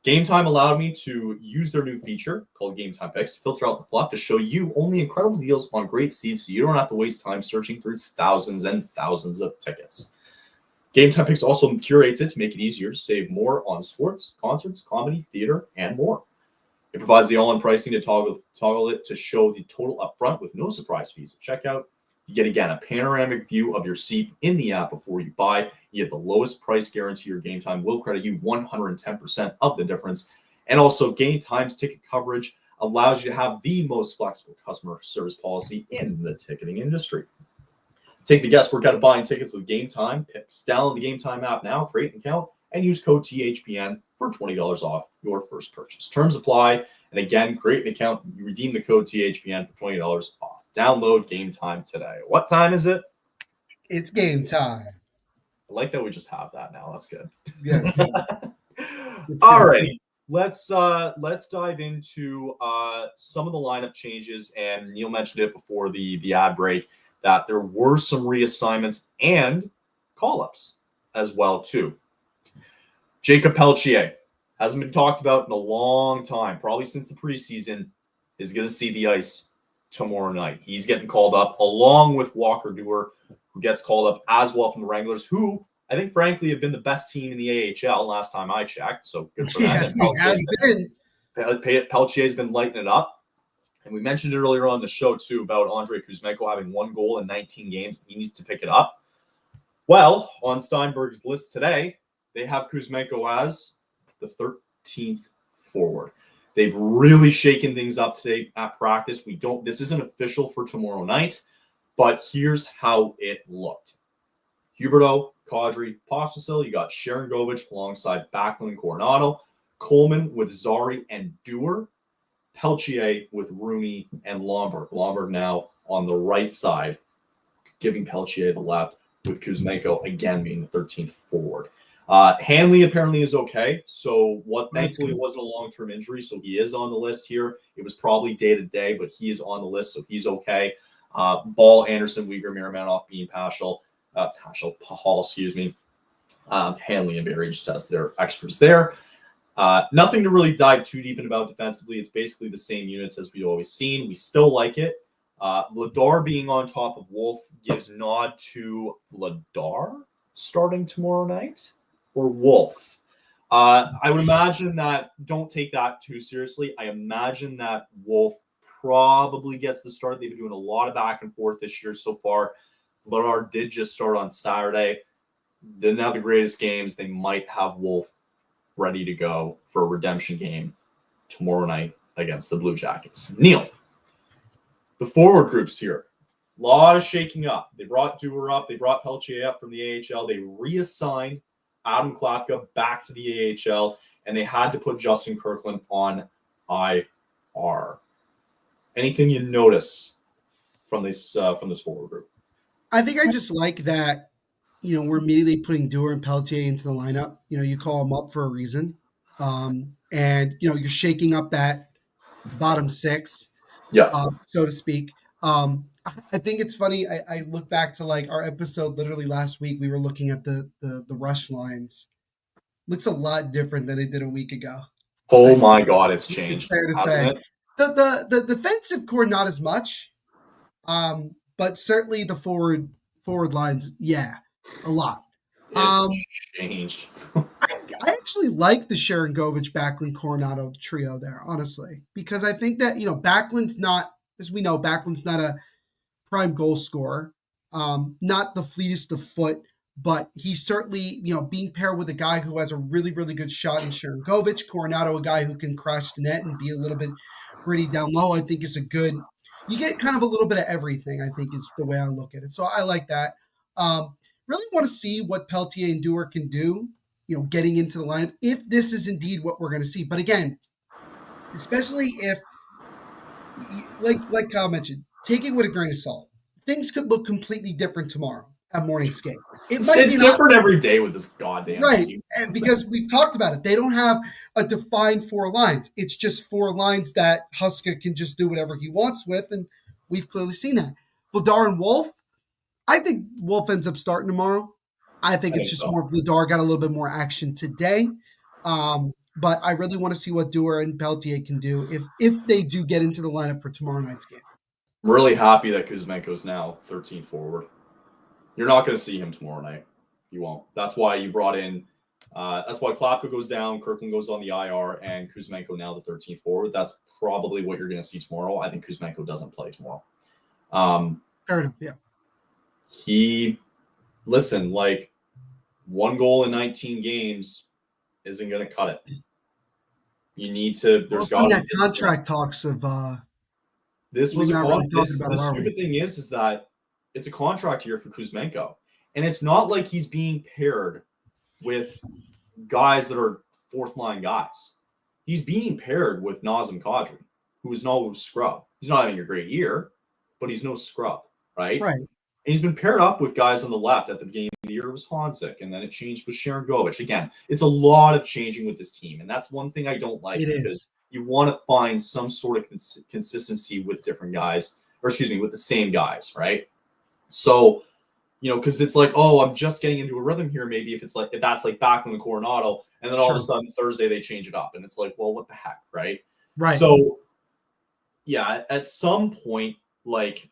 Game Time allowed me to use their new feature called Game Time Picks to filter out the fluff to show you only incredible deals on great seats so you don't have to waste time searching through thousands and thousands of tickets. Game Time Picks also curates it to make it easier to save more on sports, concerts, comedy, theater, and more. It provides the all-in pricing to toggle it to show the total upfront with no surprise fees at checkout. You get, again, a panoramic view of your seat in the app before you buy. You get the lowest price guarantee. Your Game Time will credit you 110% of the difference. And also, Game Time's ticket coverage allows you to have the most flexible customer service policy in the ticketing industry. Take the guesswork out of buying tickets with Game Time Picks. Download the Game Time app now, create an account, and use code THPN for $20 off your first purchase. Terms apply. And again, create an account. You redeem the code THPN for $20 off. Download Game Time today. What time is it? It's game time. I like that we just have that now. That's good. Yes. All righty. Let's dive into some of the lineup changes. And Neil mentioned it before the ad break that there were some reassignments and call-ups as well, too. Jacob Pelletier hasn't been talked about in a long time, probably since the preseason, is going to see the ice tomorrow night. He's getting called up along with Walker Dewar, who gets called up as well from the Wranglers, who I think, frankly, have been the best team in the AHL last time I checked. So good for that. Pelletier's been lighting it up. And we mentioned it earlier on the show, too, about Andrei Kuzmenko having 1 goal in 19 games. He needs to pick it up. Well, on Steinberg's list today, they have Kuzmenko as the 13th forward. They've really shaken things up today at practice. This isn't official for tomorrow night, but here's how it looked. Huberdeau, Kadri, Pospisil. You got Sharon Govich alongside Backlund and Coronado. Coleman with Zari and Dewar. Pelletier with Rooney and Lomberg. Lomberg now on the right side, giving Pelletier the left, with Kuzmenko again being the 13th forward. Hanley apparently is okay. So That's thankfully good. it wasn't a long-term injury. So he is on the list here. It was probably day-to-day, but he is on the list. So he's okay. Ball, Anderson, Uyghur, Miromanov, Bean, Pahal, excuse me. Hanley and Barry just has their extras there. Nothing to really dive too deep in about defensively. It's basically the same units as we've always seen. We still like it. Vladar being on top of Wolf gives nod to Vladar starting tomorrow night or Wolf. I would imagine that, don't take that too seriously. I imagine that Wolf probably gets the start. They've been doing a lot of back and forth this year so far. Vladar did just start on Saturday. Didn't have the greatest games. They might have Wolf ready to go for a redemption game tomorrow night against the Blue Jackets. Neil, the forward groups here, a lot of shaking up. They brought Dewar up. They brought Peltier up from the AHL. They reassigned Adam Klapka back to the AHL, and they had to put Justin Kirkland on IR. Anything you notice from this forward group? I think I just like that, we're immediately putting Dewar and Peltier into the lineup. You call them up for a reason. And, you're shaking up that bottom six, Yeah. so to speak. I think it's funny. I look back to like our episode literally last week. We were looking at the rush lines. Looks a lot different than it did a week ago. Oh my God, it's It's changed, fair to hasn't say. it? The defensive core not as much, but certainly the forward lines, yeah, a lot. It's changed. I actually like the Sharon Govich, Backlund, Coronado trio there, honestly, because I think that Backlund's not, as we know, Backlund's not a prime goal scorer, not the fleetest of foot, but he's certainly being paired with a guy who has a really really good shot in Sharon Govich, Coronado, a guy who can crash the net and be a little bit gritty down low. I think is a good. You get kind of a little bit of everything. I think is the way I look at it. So I like that. Really want to see what Peltier and Dewar can do. Getting into the lineup, if this is indeed what we're going to see. But again, especially if, like Kyle mentioned, take it with a grain of salt. Things could look completely different tomorrow at morning skate. It might be It's different every day with this goddamn right, team. and because we've talked about it, they don't have a defined four lines. It's just four lines that Huska can just do whatever he wants with, and we've clearly seen that. Vladar and Wolf, I think Wolf ends up starting tomorrow. I think I it's think just so. more Vladar got a little bit more action today. But I really want to see what Dewar and Peltier can do if they do get into the lineup for tomorrow night's game. I'm really happy that Kuzmenko's now 13th forward. You're not going to see him tomorrow night. You won't. That's why you brought in. That's why Klapka goes down, Kirkland goes on the IR, and Kuzmenko now the 13th forward. That's probably what you're going to see tomorrow. I think Kuzmenko doesn't play tomorrow. Fair enough. Yeah. Listen, like 1 goal in 19 games isn't going to cut it. You need to. There's got to that be contract talks of. This was we're a not really talking about the it, are stupid we? thing is that it's a contract year for Kuzmenko, and it's not like he's being paired with guys that are fourth line guys. He's being paired with Nazem Kadri, who is no scrub. He's not having a great year, but he's no scrub, right? Right. And he's been paired up with guys on the left. At the beginning of the year, it was Honzik, and then it changed with Sharon Govich. Again, it's a lot of changing with this team, and that's one thing I don't like It because is. you want to find some sort of consistency with different guys, or excuse me, with the same guys, right? So, because it's like, oh, I'm just getting into a rhythm here. Maybe if that's like back in the Coronado, and then all of a sudden Thursday they change it up, and it's like, well, what the heck, right? Right. So, yeah, at some point, like,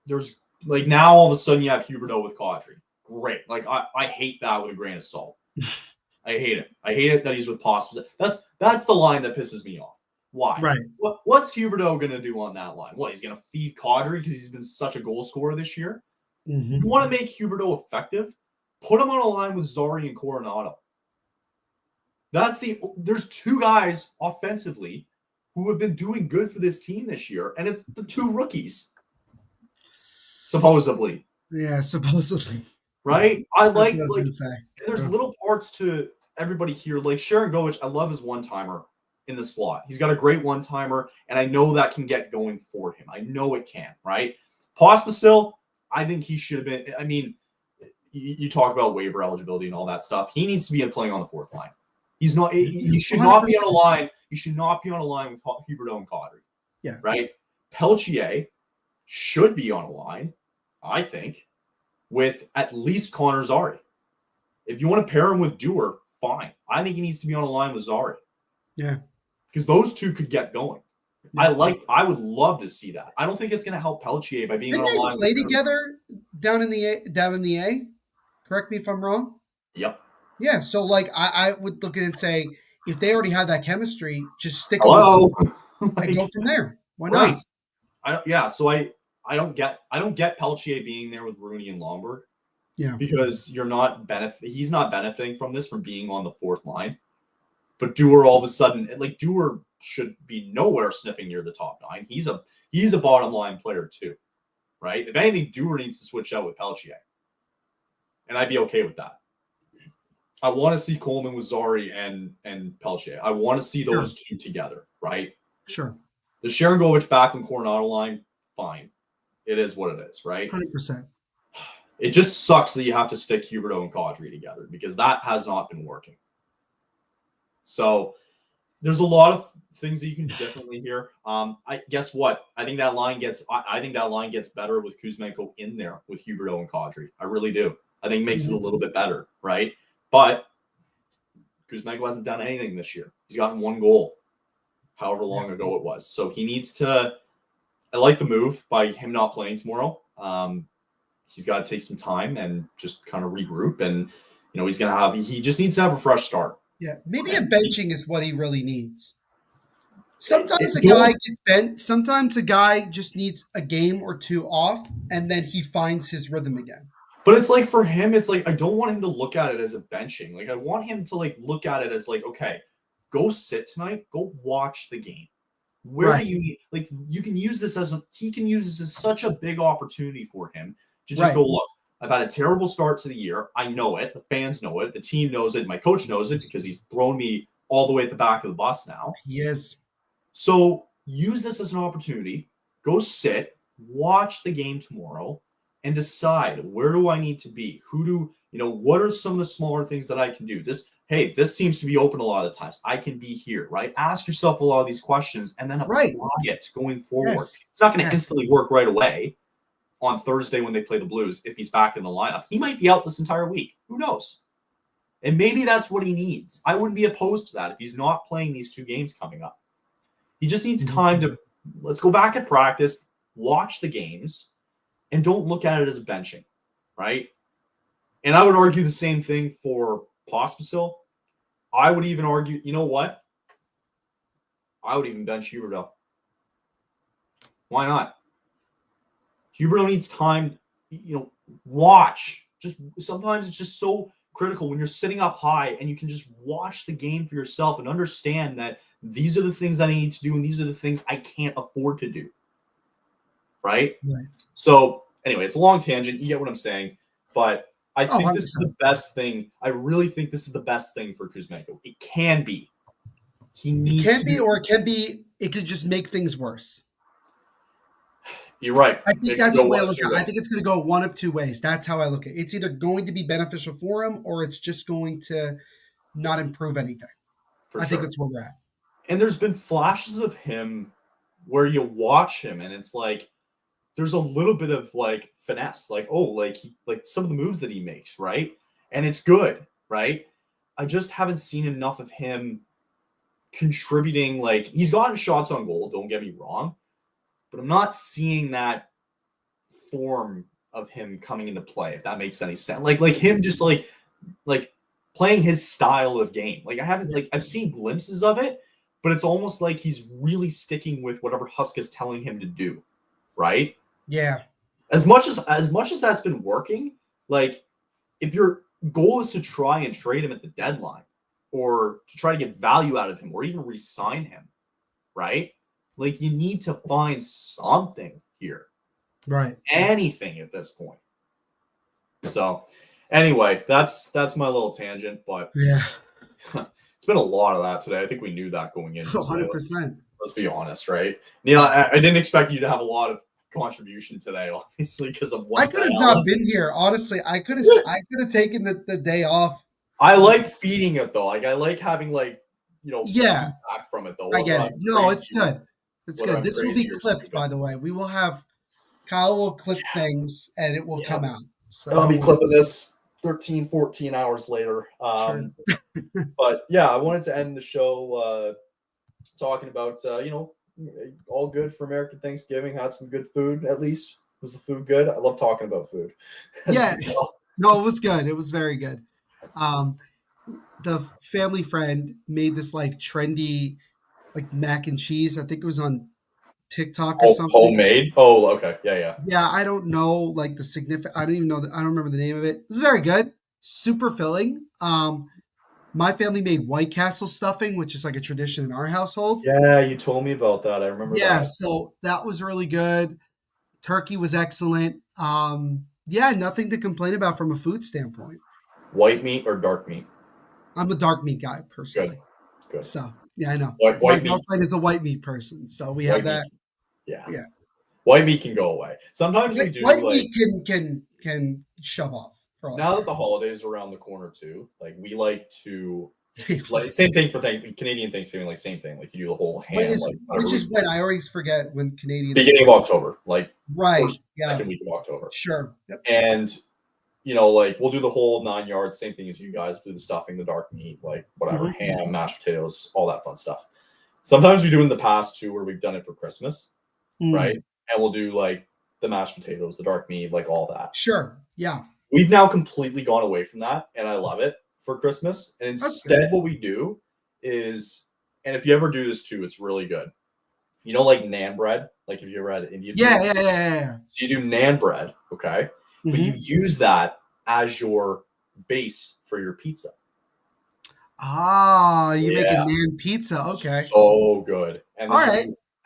there's like now all of a sudden you have Huberdeau with Kadri. Great. Like I hate that with a grain of salt. I hate it. I hate it that he's with Pospisil. That's the line that pisses me off. Why? Right. What's Huberdeau gonna do on that line? What, he's gonna feed Kadri because he's been such a goal scorer this year? Mm-hmm. You want to make Huberdeau effective? Put him on a line with Zari and Coronado. There's two guys offensively who have been doing good for this team this year, and it's the two rookies. Supposedly. Yeah, supposedly. Right? That's what I was gonna say. There's little parts to everybody here. Like Sharon Govich, I love his one-timer in the slot. He's got a great one-timer, and I know that can get going for him. I know it can, right? Pospisil, I think he should have been. I mean, you talk about waiver eligibility and all that stuff. He needs to be playing on the fourth line. He's not. He should not be on a line. You should not be on a line with Huberdeau and Kadri. Yeah. Right. Peltier should be on a line, I think, with at least Connor Zary. If you want to pair him with Dewar, fine. I think he needs to be on a line with Zary. Yeah. Because those two could get going. Yeah. I would love to see that. I don't think it's going to help Peltier by being on a line. Didn't they play together down in the A? Correct me if I'm wrong. Yep. Yeah. So like I would look at it and say, if they already have that chemistry, just stick Hello. with them and go from there. Why not? Right. So I don't get Peltier being there with Rooney and Lomberg. Yeah. Because he's not benefiting from this from being on the fourth line. But Dewar all of a sudden, like Dewar should be nowhere sniffing near the top nine. He's a bottom line player too, right? If anything, Dewar needs to switch out with Peltier. And I'd be okay with that. I want to see Coleman with Zary and Peltier. I want to see those two together, right? Sure. The Sharangovich Backlund Coronado line, fine. It is what it is, right? 100%. It just sucks that you have to stick Huberdeau and Kadri together because that has not been working. So there's a lot of things that you can definitely hear. I guess what? I think that line gets better with Kuzmenko in there with Huberdeau and Kadri. I really do. I think it makes it a little bit better, right? But Kuzmenko hasn't done anything this year. He's gotten one goal, however long ago it was. So he needs to. I like the move by him not playing tomorrow. He's got to take some time and just kind of regroup, and he just needs to have a fresh start. Yeah, maybe a benching is what he really needs. Sometimes a guy gets bent. Sometimes a guy just needs a game or two off, and then he finds his rhythm again. But it's like for him, it's like I don't want him to look at it as a benching. Like I want him to like look at it as like, okay, go sit tonight, go watch the game. Where do you like? You can use this he can use this as such a big opportunity for him to just go look. I've had a terrible start to the year. I know it. The fans know it. The team knows it. My coach knows it because he's thrown me all the way at the back of the bus now. He is. So use this as an opportunity. Go sit, watch the game tomorrow, and decide where do I need to be? What are some of the smaller things that I can do? This seems to be open a lot of the times. I can be here, right? Ask yourself a lot of these questions and then apply it going forward. Yes. It's not going to instantly work right away. On Thursday when they play the Blues, if he's back in the lineup, he might be out this entire week. Who knows? And maybe that's what he needs. I wouldn't be opposed to that if he's not playing these two games coming up. He just needs time to let's go back at practice, watch the games, and don't look at it as a benching, right? And I would argue the same thing for Pospisil. I would even argue, you know what? I would even bench Huberdeau. Why not? Huberdeau needs time, watch. Just sometimes it's just so critical when you're sitting up high and you can just watch the game for yourself and understand that these are the things that I need to do and these are the things I can't afford to do. Right? So anyway, it's a long tangent. You get what I'm saying. But I think this is the best thing. I really think this is the best thing for Kuzmenko. It can be. It could just make things worse. You're right. I think that's the way I look at it. I think it's going to go one of two ways. That's how I look at it. It's either going to be beneficial for him or it's just going to not improve anything. I think that's where we're at. And there's been flashes of him where you watch him and it's like there's a little bit of like finesse, like some of the moves that he makes, right? And it's good, right? I just haven't seen enough of him contributing. Like he's gotten shots on goal, don't get me wrong. But I'm not seeing that form of him coming into play, if that makes any sense. Like him just like playing his style of game. Like I've seen glimpses of it, but it's almost like he's really sticking with whatever Husk is telling him to do, right? Yeah. As much as that's been working, like if your goal is to try and trade him at the deadline or to try to get value out of him or even re-sign him, right? Like you need to find something here. Right. Anything at this point. So anyway, that's my little tangent, but yeah. It's been a lot of that today. I think we knew that going in. 100%. Let's be honest, right? Neil, I didn't expect you to have a lot of contribution today, obviously, because of I what could the have hell not is. been here. Honestly, I could have taken the day off. I like feeding it though. Like I like having Yeah, feedback from it though. I Whether get I'm it. No, crazy it's good. It's whether good. I'm This will be crazy or clipped, by stupid. the way. We will have Kyle will clip things and it will Yeah, come out. So I'll don't be worry. clipping this 13, 14 hours later. Sure. But yeah, I wanted to end the show talking about all good for American Thanksgiving. Had some good food at least. Was the food good? I love talking about food. As you Yeah. can tell. No, it was good. It was very good. Um, the family friend made this like trendy like mac and cheese. I think it was on TikTok or something. Homemade. Oh, okay. Yeah, yeah. Yeah, I don't know like the significant. I don't even know. I don't remember the name of it. It was very good, super filling. My family made White Castle stuffing, which is like a tradition in our household. Yeah, you told me about that. I remember Yeah, that. so that was really good. Turkey was excellent. Yeah, nothing to complain about from a food standpoint. White meat or dark meat? I'm a dark meat guy Good. personally. Good. So yeah, I know. My White meat. girlfriend is a white meat person, so we have White meat. that. Yeah. Yeah, White meat can go away. Sometimes we do white like meat can shove off for all now that the holidays are around the corner too. Like we like to that. same thing for Canadian Thanksgiving. Like same thing. Like you do the whole When ham. is Like whenever which we is when I always forget when Canadian beginning of Thanksgiving. October, like Right. first Yeah. second week of October, Sure. Yep. and like we'll do the whole 9 yards. Same thing as you guys do the stuffing, the dark meat, like whatever, Mhm. ham, mashed potatoes, all that fun stuff. Sometimes we do in the past too, where we've done it for Christmas, right? Mm. And we'll do like the mashed potatoes, the dark meat, like all that. Sure. Yeah. We've now completely gone away from that, and I love it for Christmas. And That's good. instead, what we do is, and if you ever do this too, it's really good. Like naan bread, like if you ever had Indian Yeah. food. Yeah. Yeah. Yeah. So you do naan bread, okay? But you Mhm. use that as your base for your pizza. Ah, you make a Yeah, naan pizza. Okay. so good. And All then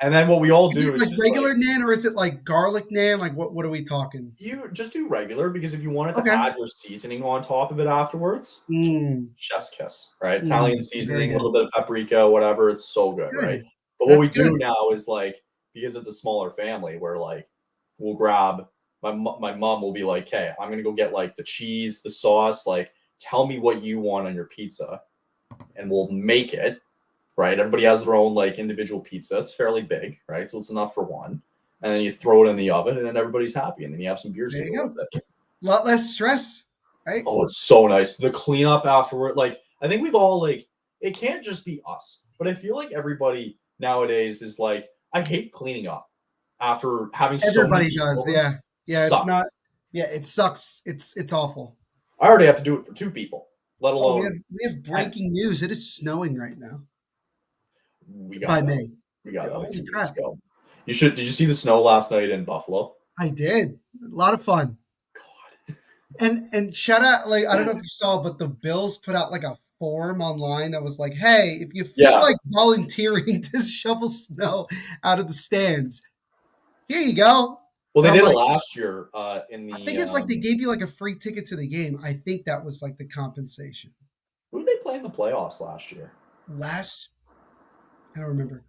right. what we all Is do it is like just like regular naan or is it like garlic naan? Like what are we talking? you just do regular because if you wanted to Okay. add your seasoning on top of it afterwards, Mm, chef's kiss, right? Italian very seasoning, a good. little bit of paprika, whatever. It's so That's good, right? good. But what we That's do good. now is like because it's a smaller family, where like we'll grab my mom will be like, "Okay, I'm gonna go get like the cheese, the sauce. Like, tell me what you want on your pizza, and we'll make it." Right? Everybody has their own like individual pizza. It's fairly big, right? So it's enough for one. And then you throw it in the oven, and then everybody's happy. And then you have some beers There to you go go. with it. A lot less stress, right? Oh, it's so nice. The cleanup afterward, like I think we've all like it can't just be us, but I feel like everybody nowadays is like, I hate cleaning up after having so many Everybody people does. over. Yeah. Yeah. It's Suck. not. Yeah. It sucks. It's awful. I already have to do it for two people, let Oh, alone we have 10. breaking news. It is snowing right now We got by that. May. We got that like Holy 2 weeks crap! ago. Did you see the snow last night in Buffalo? I did. A lot of fun. And shout out, like I don't know if you saw, but the Bills put out like a form online that was like, "Hey, if you feel Yeah. like volunteering to shovel snow out of the stands, here you go." Well, And they I'm did it like, last year in I the think it's like they gave you like a free ticket to the game. I think that was like the compensation. who did they play in the playoffs last year? Last, I don't remember.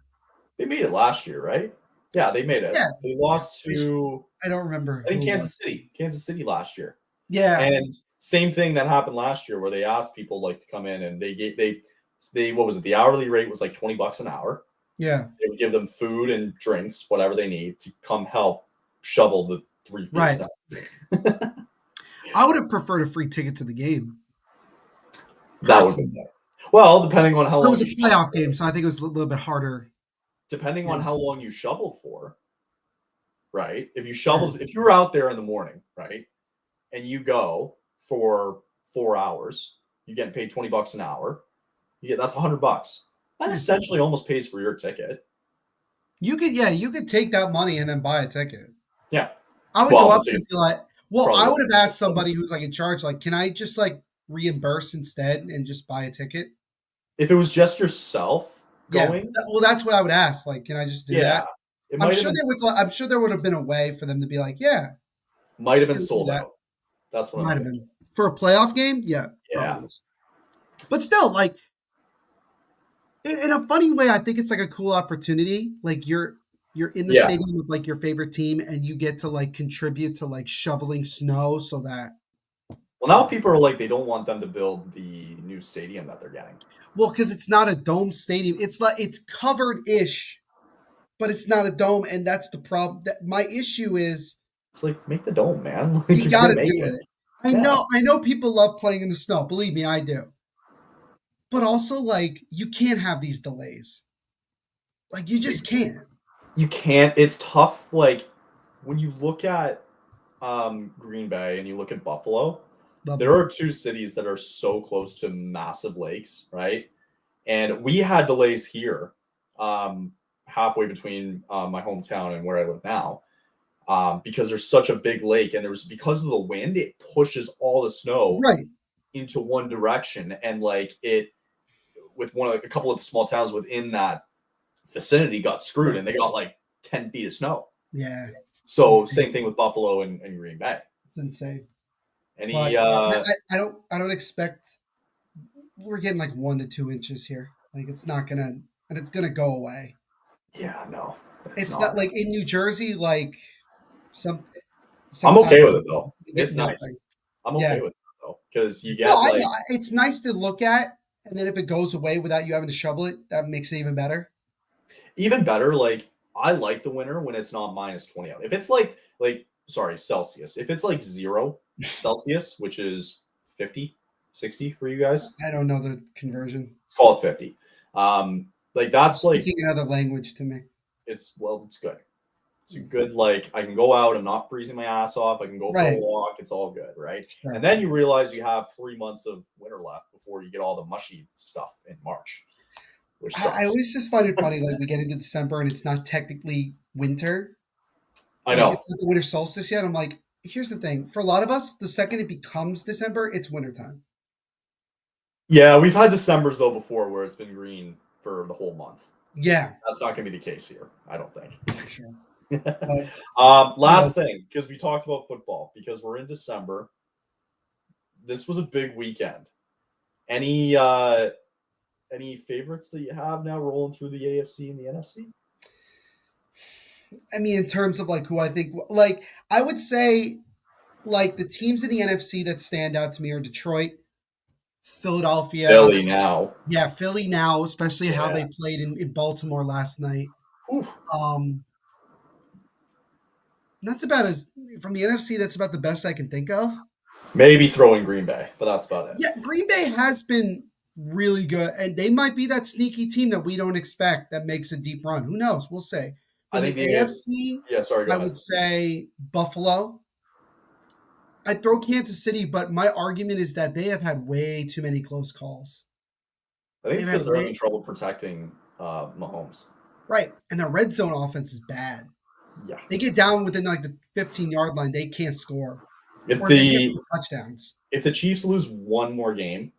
They made it last year, right? Yeah, they made it. Yeah, They yeah. lost to I don't remember I think who it was. Kansas City last year. Yeah, And same thing that happened last year where they asked people like to come in and they what was it? The hourly rate was like $20 an hour. yeah, They would give them food and drinks, whatever they need to come help shovel the 3 feet of right. snow. I would have preferred a free ticket to the game. That would be Personally, nice. Well, depending on how but it long was a you shovel playoff game, for. so I think it was a little bit harder. Depending Yeah, on how long you shoveled for, right? yeah. If you were out there in the morning, right, and you go for 4 hours, you get paid $20 an hour. That's $100. That Yeah. essentially almost pays for your ticket. You could take that money and then buy a ticket. Yeah. I would go Well, up the and ticket's be like, well, probably I what would it have asked is, but somebody who's like in charge, like, can I just like reimburse instead and just buy a ticket? if it was just yourself Yeah. going, Well, that's what I would ask. Like, can I just do yeah, that? it might have been I'm sure there would have been a way for them to be like, yeah, do sold that. out. That's what I'm Might have thinking. been for a playoff game. Yeah, Yeah. probably was. But still, like in a funny way, I think it's like a cool opportunity. Like You're in the Yeah. stadium with like your favorite team, and you get to like contribute to like shoveling snow so that. Well, now people are like they don't want them to build the new stadium that they're getting. Well, because it's not a dome stadium. It's like it's covered-ish, but it's not a dome, and that's the problem. That my issue is It's like make the dome, man. Like you if you're got gonna to make do it, it. I yeah. know, I know people love playing in the snow. Believe me, I do. But also, like, you can't have these delays. Like, you just can't. You can't. It's tough. Like when you look at Green Bay and you look at Buffalo, Love there them. are two cities that are so close to massive lakes, right? And we had delays here, um, halfway between my hometown and where I live now, because there's such a big lake, and there's because of the wind, it pushes all the snow Right. into one direction, and like it with a couple of small towns within that vicinity got screwed, Right. and they got like 10 feet of snow. Yeah. It's So insane. same thing with Buffalo and Green Bay. It's insane. Any But I don't expect we're getting like 1 to 2 inches here. Like it's not gonna and it's gonna go away. yeah, no, it's It's not not. like in New Jersey, like some I'm sometimes okay with it though. we get It's nice. nothing. I'm Yeah. okay with it though because you No, get I know. like It's nice to look at, and then if it goes away without you having to shovel it, that makes it even better. even better. Like I like the winter when it's not -20 out. If it's like sorry Celsius, if it's like 0 Celsius, which is 50, 60 for you guys, I don't know the conversion. let's call it 50. Like that's like Speaking another language to me. it's good. It's a good like I can go out. I'm not freezing my ass off. I can go for a Right. walk. It's all good, right? And Sure. then you realize you have 3 months of winter left before you get all the mushy stuff in March, which I sucks. always just find it funny, like we get into December and it's not technically winter. I Like know. it's not the winter solstice yet. I'm like, here's the thing. For a lot of us, the second it becomes December, it's wintertime. Yeah, we've had Decembers though before where it's been green for the whole month. Yeah, That's not going to be the case here, I don't think. for sure. But who Last knows? thing, because we talked about football, because we're in December. This was a big weekend. Any any favorites that you have now rolling through the AFC and the NFC? I mean, in terms of like who I think, like I would say, like the teams in the NFC that stand out to me are Detroit, Philadelphia. Philly now. Yeah, Philly now, especially how Yeah. they played in Baltimore last night. Whew. Um, that's about as from the NFC. That's about the best I can think of. Maybe throwing Green Bay, but that's about it. Yeah, Green Bay has been really good, and they might be that sneaky team that we don't expect that makes a deep run. Who knows? We'll see. I From the think the AFC. AFC, Yeah, sorry, go I ahead. would say Buffalo. I'd throw Kansas City, but my argument is that they have had way too many close calls. I think They've it's had because they're having way trouble protecting Mahomes. right, and their red zone offense is bad. Yeah. They get down within like the 15-yard line, they can't score, If or they get the for touchdowns. if the Chiefs lose one more game,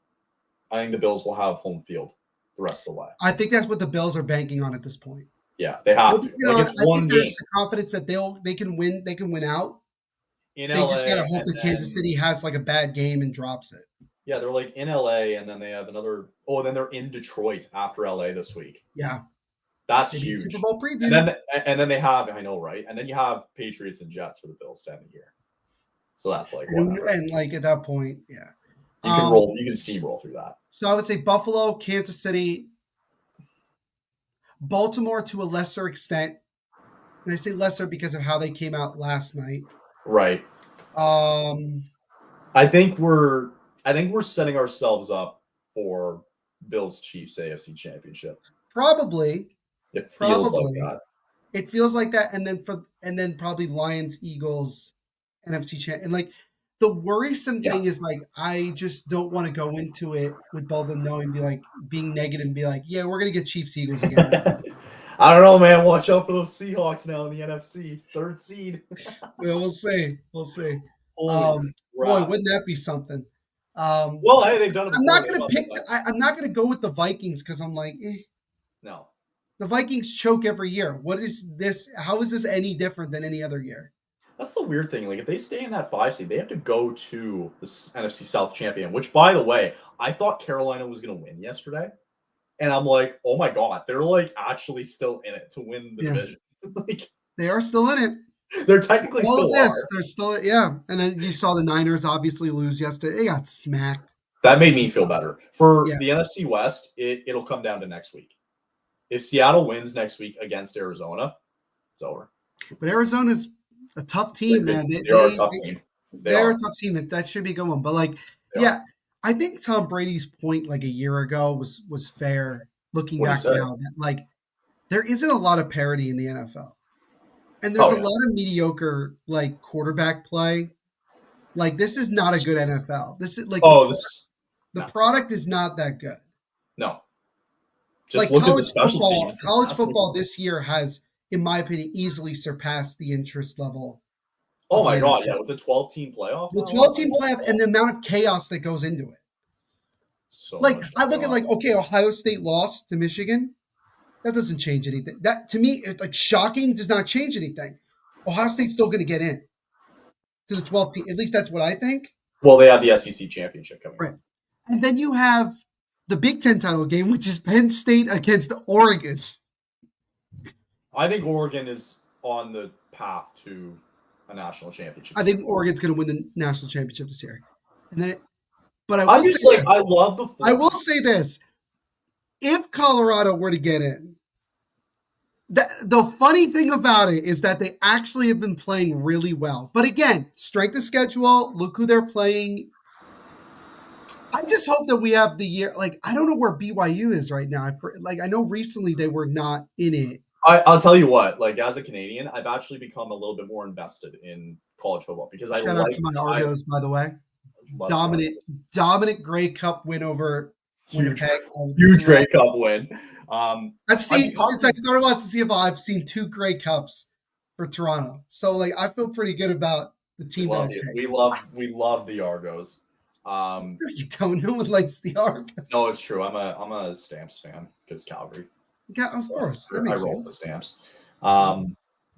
I think the Bills will have home field the rest of the way. I think that's what the Bills are banking on at this point. Yeah, they have to. Like it's I one think game there's confidence that they can win. They can win out. in They just gotta LA, hope and that Kansas then City has like a bad game and drops it. yeah, they're like in LA, and then they have another. Oh, and then they're in Detroit after LA this week. Yeah, That's maybe a Super huge. Bowl And preview. then they have I know right, and then you have Patriots and Jets for the Bills to end the year. So that's like whatever. And like at that point, yeah. You can roll. You can steamroll through that. So I would say Buffalo, Kansas City, Baltimore to a lesser extent. And I say lesser because of how they came out last night. Right. Um, I think we're setting ourselves up for Bills Chiefs AFC Championship. probably, It feels like probably. that. It feels like that, and then probably Lions, Eagles, NFC champ. And like the worrisome Yeah. thing is like I just don't want to go into it with both of them knowing, be like being negative and be like, yeah, we're gonna get Chiefs Eagles again. I don't know, man. Watch out for those Seahawks now in the NFC, third seed. We'll see. We'll see. Holy Boy, crap! wouldn't that be something? Well, hey, they've done it I'm before. not gonna pick. I'm not gonna go with the Vikings because I'm like, No. the Vikings choke every year. What is this? How is this any different than any other year? That's the weird thing. Like, if they stay in that 5 seed, they have to go to the NFC South champion. Which, by the way, I thought Carolina was going to win yesterday, and I'm like, oh my god, they're like actually still in it to win the division. Like, They are still in it. they're technically All of still this, are. they're still, yeah. And then you saw the Niners obviously lose yesterday. They got smacked. That made me feel better. For Yeah. the NFC West, it'll come down to next week. If Seattle wins next week against Arizona, it's over. But Arizona's a tough team, man. They are a tough team. They're a tough team. That should be going. But like, yeah, I think Tom Brady's point like a year ago was fair. Looking What do you back say? now, that, like there isn't a lot of parity in the NFL, and there's a lot of mediocre like quarterback play. Like this is not a good NFL. This is like the product is not that good. No. Just Like look at the special teams. college football this year has, in my opinion, easily surpassed the interest level. Oh my God, yeah, with the 12-team playoff. The 12-team playoff and the amount of chaos that goes into it. So like much I look at like, okay, Ohio State lost to Michigan. That doesn't change anything. That to me, like shocking, does not change anything. Ohio State's still going to get in to the 12th team. At least that's what I think. Well, they have the SEC championship coming. Right. And then you have the Big Ten title game, which is Penn State against Oregon. I think Oregon is on the path to a national championship. I think Oregon's going to win the national championship this year. And then, but I love the. I will say this: if Colorado were to get in, the funny thing about it is that they actually have been playing really well. But again, strength of schedule. Look who they're playing. I just hope that we have the year. Like I don't know where BYU is right now. I know recently they were not in it. I'll tell you what. Like as a Canadian, I've actually become a little bit more invested in college football because Shout out to my Argos, by the way. Dominant Grey Cup win over Winnipeg. Huge Grey Cup win. I've seen since I started watching the CFL, I've seen 2 Grey Cups for Toronto. So like I feel pretty good about the team that I picked. We love the Argos. You don't. No one likes the Argos. No, it's true. I'm a Stamps fan because Calgary. Yeah, of course. That I makes roll sense. the Stamps.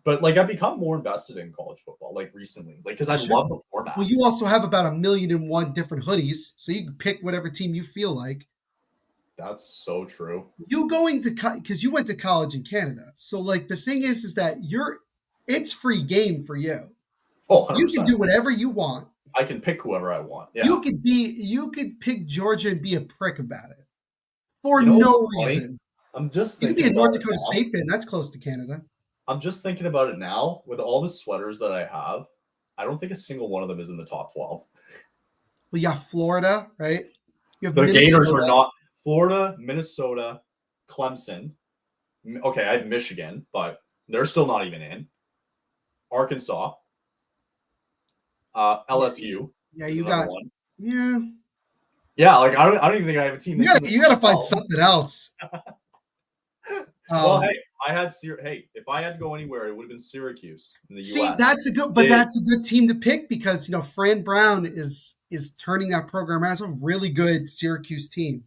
But like I've become more invested in college football like recently, like because I love the format. Well, you also have about 1,000,001 different hoodies, so you can pick whatever team you feel like. That's so true. You going to because you went to college in Canada, so like the thing is that it's free game for you. Oh, 100%. You can do whatever you want. I can pick whoever I want. Yeah. You could pick Georgia and be a prick about it for no reason. I'm just you could be a North Dakota State fan. That's close to Canada. I'm just thinking about it now. With all the sweaters that I have, I don't think a single one of them is in the top 12. Well, you have Florida, right? You have the Gators are not Florida, Minnesota, Clemson. Okay, I have Michigan, but they're still not even in. Arkansas, LSU. Yeah, you got one. Yeah. Yeah, like I don't even think I have a team. You got to find something else. Well, hey, if I had to go anywhere, it would have been Syracuse in the U.S. See, that's a good team to pick because Fran Brown is turning that program as a really good Syracuse team,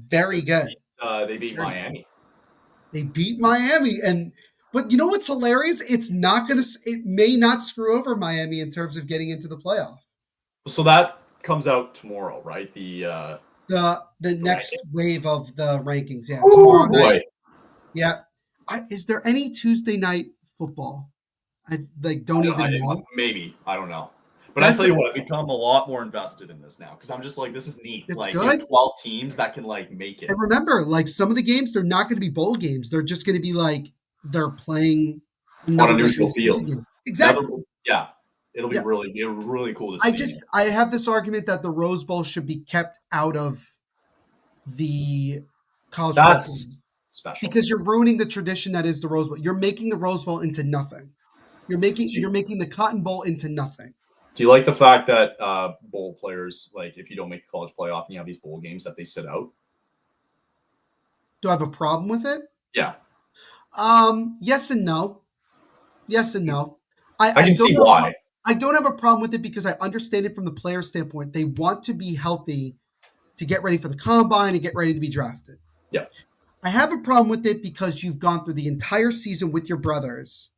very good. They beat Miami. They beat Miami, but you know what's hilarious? It may not screw over Miami in terms of getting into the playoff. So that comes out tomorrow, right? The next wave of the rankings, yeah, tomorrow night. Yeah. Is there any Tuesday night football? I don't even know. Maybe. I don't know. But I tell you what, I've become a lot more invested in this now because I'm just like, this is neat. It's like good. 12 teams that can like make it. And remember, like some of the games, they're not going to be bowl games. They're just going to be like they're playing on a neutral field. Exactly. Yeah. It'll be really cool to see. I have this argument that the Rose Bowl should be kept out of the college football. That's special because you're ruining the tradition that is the Rose Bowl. You're making the Rose Bowl into nothing. You're making the Cotton Bowl into nothing. Do you like the fact that bowl players, like if you don't make the college playoff and you have these bowl games that they sit out? Do I have a problem with it? Yeah. Yes and no. Yes and no. I can see why. I don't have a problem with it because I understand it from the player standpoint. They want to be healthy to get ready for the combine and get ready to be drafted. Yeah. I have a problem with it because you've gone through the entire season with your brothers,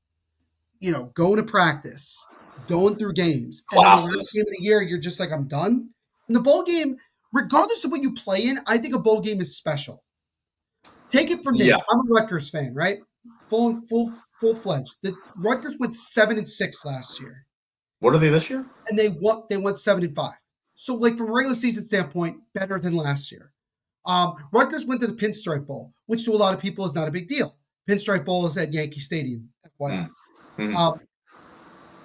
going to practice, going through games. Classes. And then the last game of the year, you're just like, I'm done. And the bowl game, regardless of what you play in, I think a bowl game is special. Take it from me. Yeah. I'm a Rutgers fan, right? full-fledged. The Rutgers went 7-6 last year, What are they this year? and they went 7-5. So, like from a regular season standpoint, better than last year. Rutgers went to the Pinstripe Bowl, which to a lot of people is not a big deal. Pinstripe Bowl is at Yankee Stadium, FYI. Mm-hmm.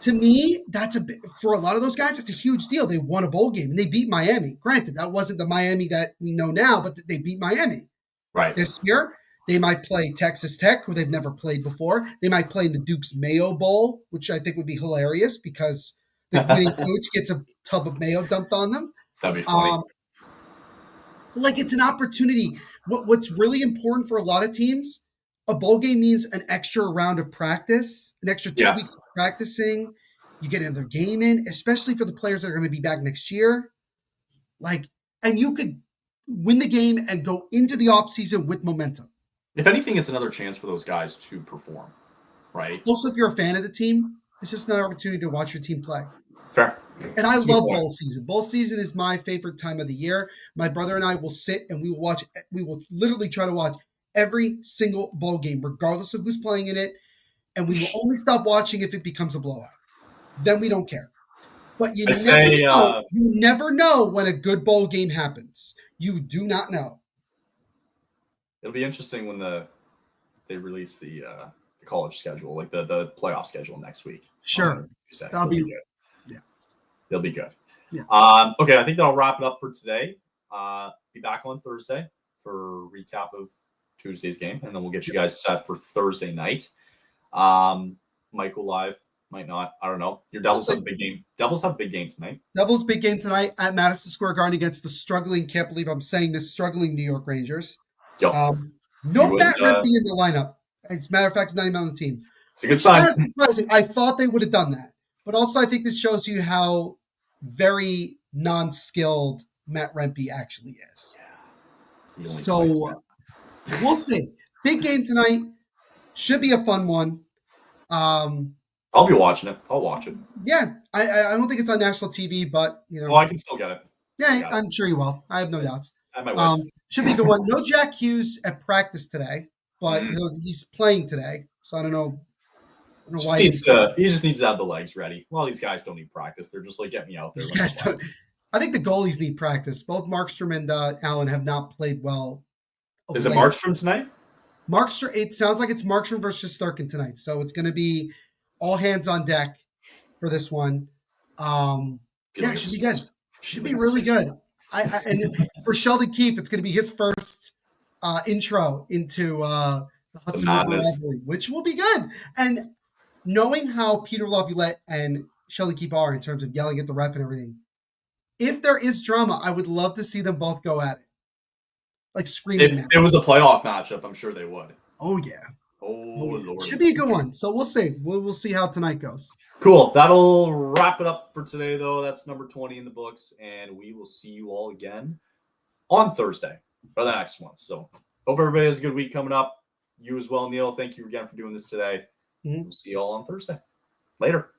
To me, that's for a lot of those guys, it's a huge deal. They won a bowl game and they beat Miami. Granted, that wasn't the Miami that we know now, but they beat Miami. Right. This year, they might play Texas Tech, who they've never played before. They might play in the Duke's Mayo Bowl, which I think would be hilarious because the winning coach gets a tub of mayo dumped on them. That'd be funny. Like it's an opportunity. What's really important for a lot of teams, a bowl game means an extra round of practice, an extra 2 weeks of practicing. You get another game in, especially for the players that are going to be back next year. And you could win the game and go into the offseason with momentum. If anything, it's another chance for those guys to perform, right? Also, if you're a fan of the team, it's just another opportunity to watch your team play. Fair. And I love bowl season. Bowl season is my favorite time of the year. My brother and I will sit and we will watch. We will literally try to watch every single bowl game, regardless of who's playing in it. And we will only stop watching if it becomes a blowout. Then we don't care. But you never know when a good bowl game happens. You do not know. It'll be interesting when they release the college schedule, like the playoff schedule next week. Sure. That'll be good. Yeah. They'll be good. Yeah. Okay, I think that'll wrap it up for today. Be back on Thursday for a recap of Tuesday's game, and then we'll get you guys set for Thursday night. Might go live, might not. I don't know. Your Devils have a big game. Devils have a big game tonight. Devils big game tonight at Madison Square Garden against the struggling, can't believe I'm saying this, struggling New York Rangers. Yep. No Matt Rempe in the lineup. As a matter of fact, he's not even on the team. It's a good sign. Kind of surprising. I thought they would have done that. But also I think this shows you how very non-skilled Matt Rempe actually is. Yeah. So we'll see. Big game tonight. Should be a fun one. I'll be watching it. I'll watch it. Yeah. I don't think it's on national TV, but you know. Oh, I can still get it. Yeah, I'm sure you will. I have no doubts. My should be a good one. No Jack Hughes at practice today, but he's playing today. So I don't know. Why he just needs to have the legs ready. Well, these guys don't need practice. They're just like, get me out there. These guys don't. I think the goalies need practice. Both Markstrom and Allen have not played well. Is it Markstrom tonight? Markstrom. It sounds like it's Markstrom versus Sturkin tonight. So it's going to be all hands on deck for this one. Yeah, it should be good. Should be really good. And for Sheldon Keefe, it's going to be his first intro into the Hudson River rivalry, which will be good. And knowing how Peter Laviolette and Sheldon Keefe are in terms of yelling at the ref and everything, if there is drama, I would love to see them both go at it, like screaming. If it was a playoff matchup, I'm sure they would. Oh yeah. Oh Lord. Should be a good one. So we'll see. We'll see how tonight goes. Cool. That'll wrap it up for today, though. That's number 20 in the books, and we will see you all again on Thursday for the next one. So hope everybody has a good week coming up. You as well, Neil. Thank you again for doing this today. We'll see you all on Thursday. Later.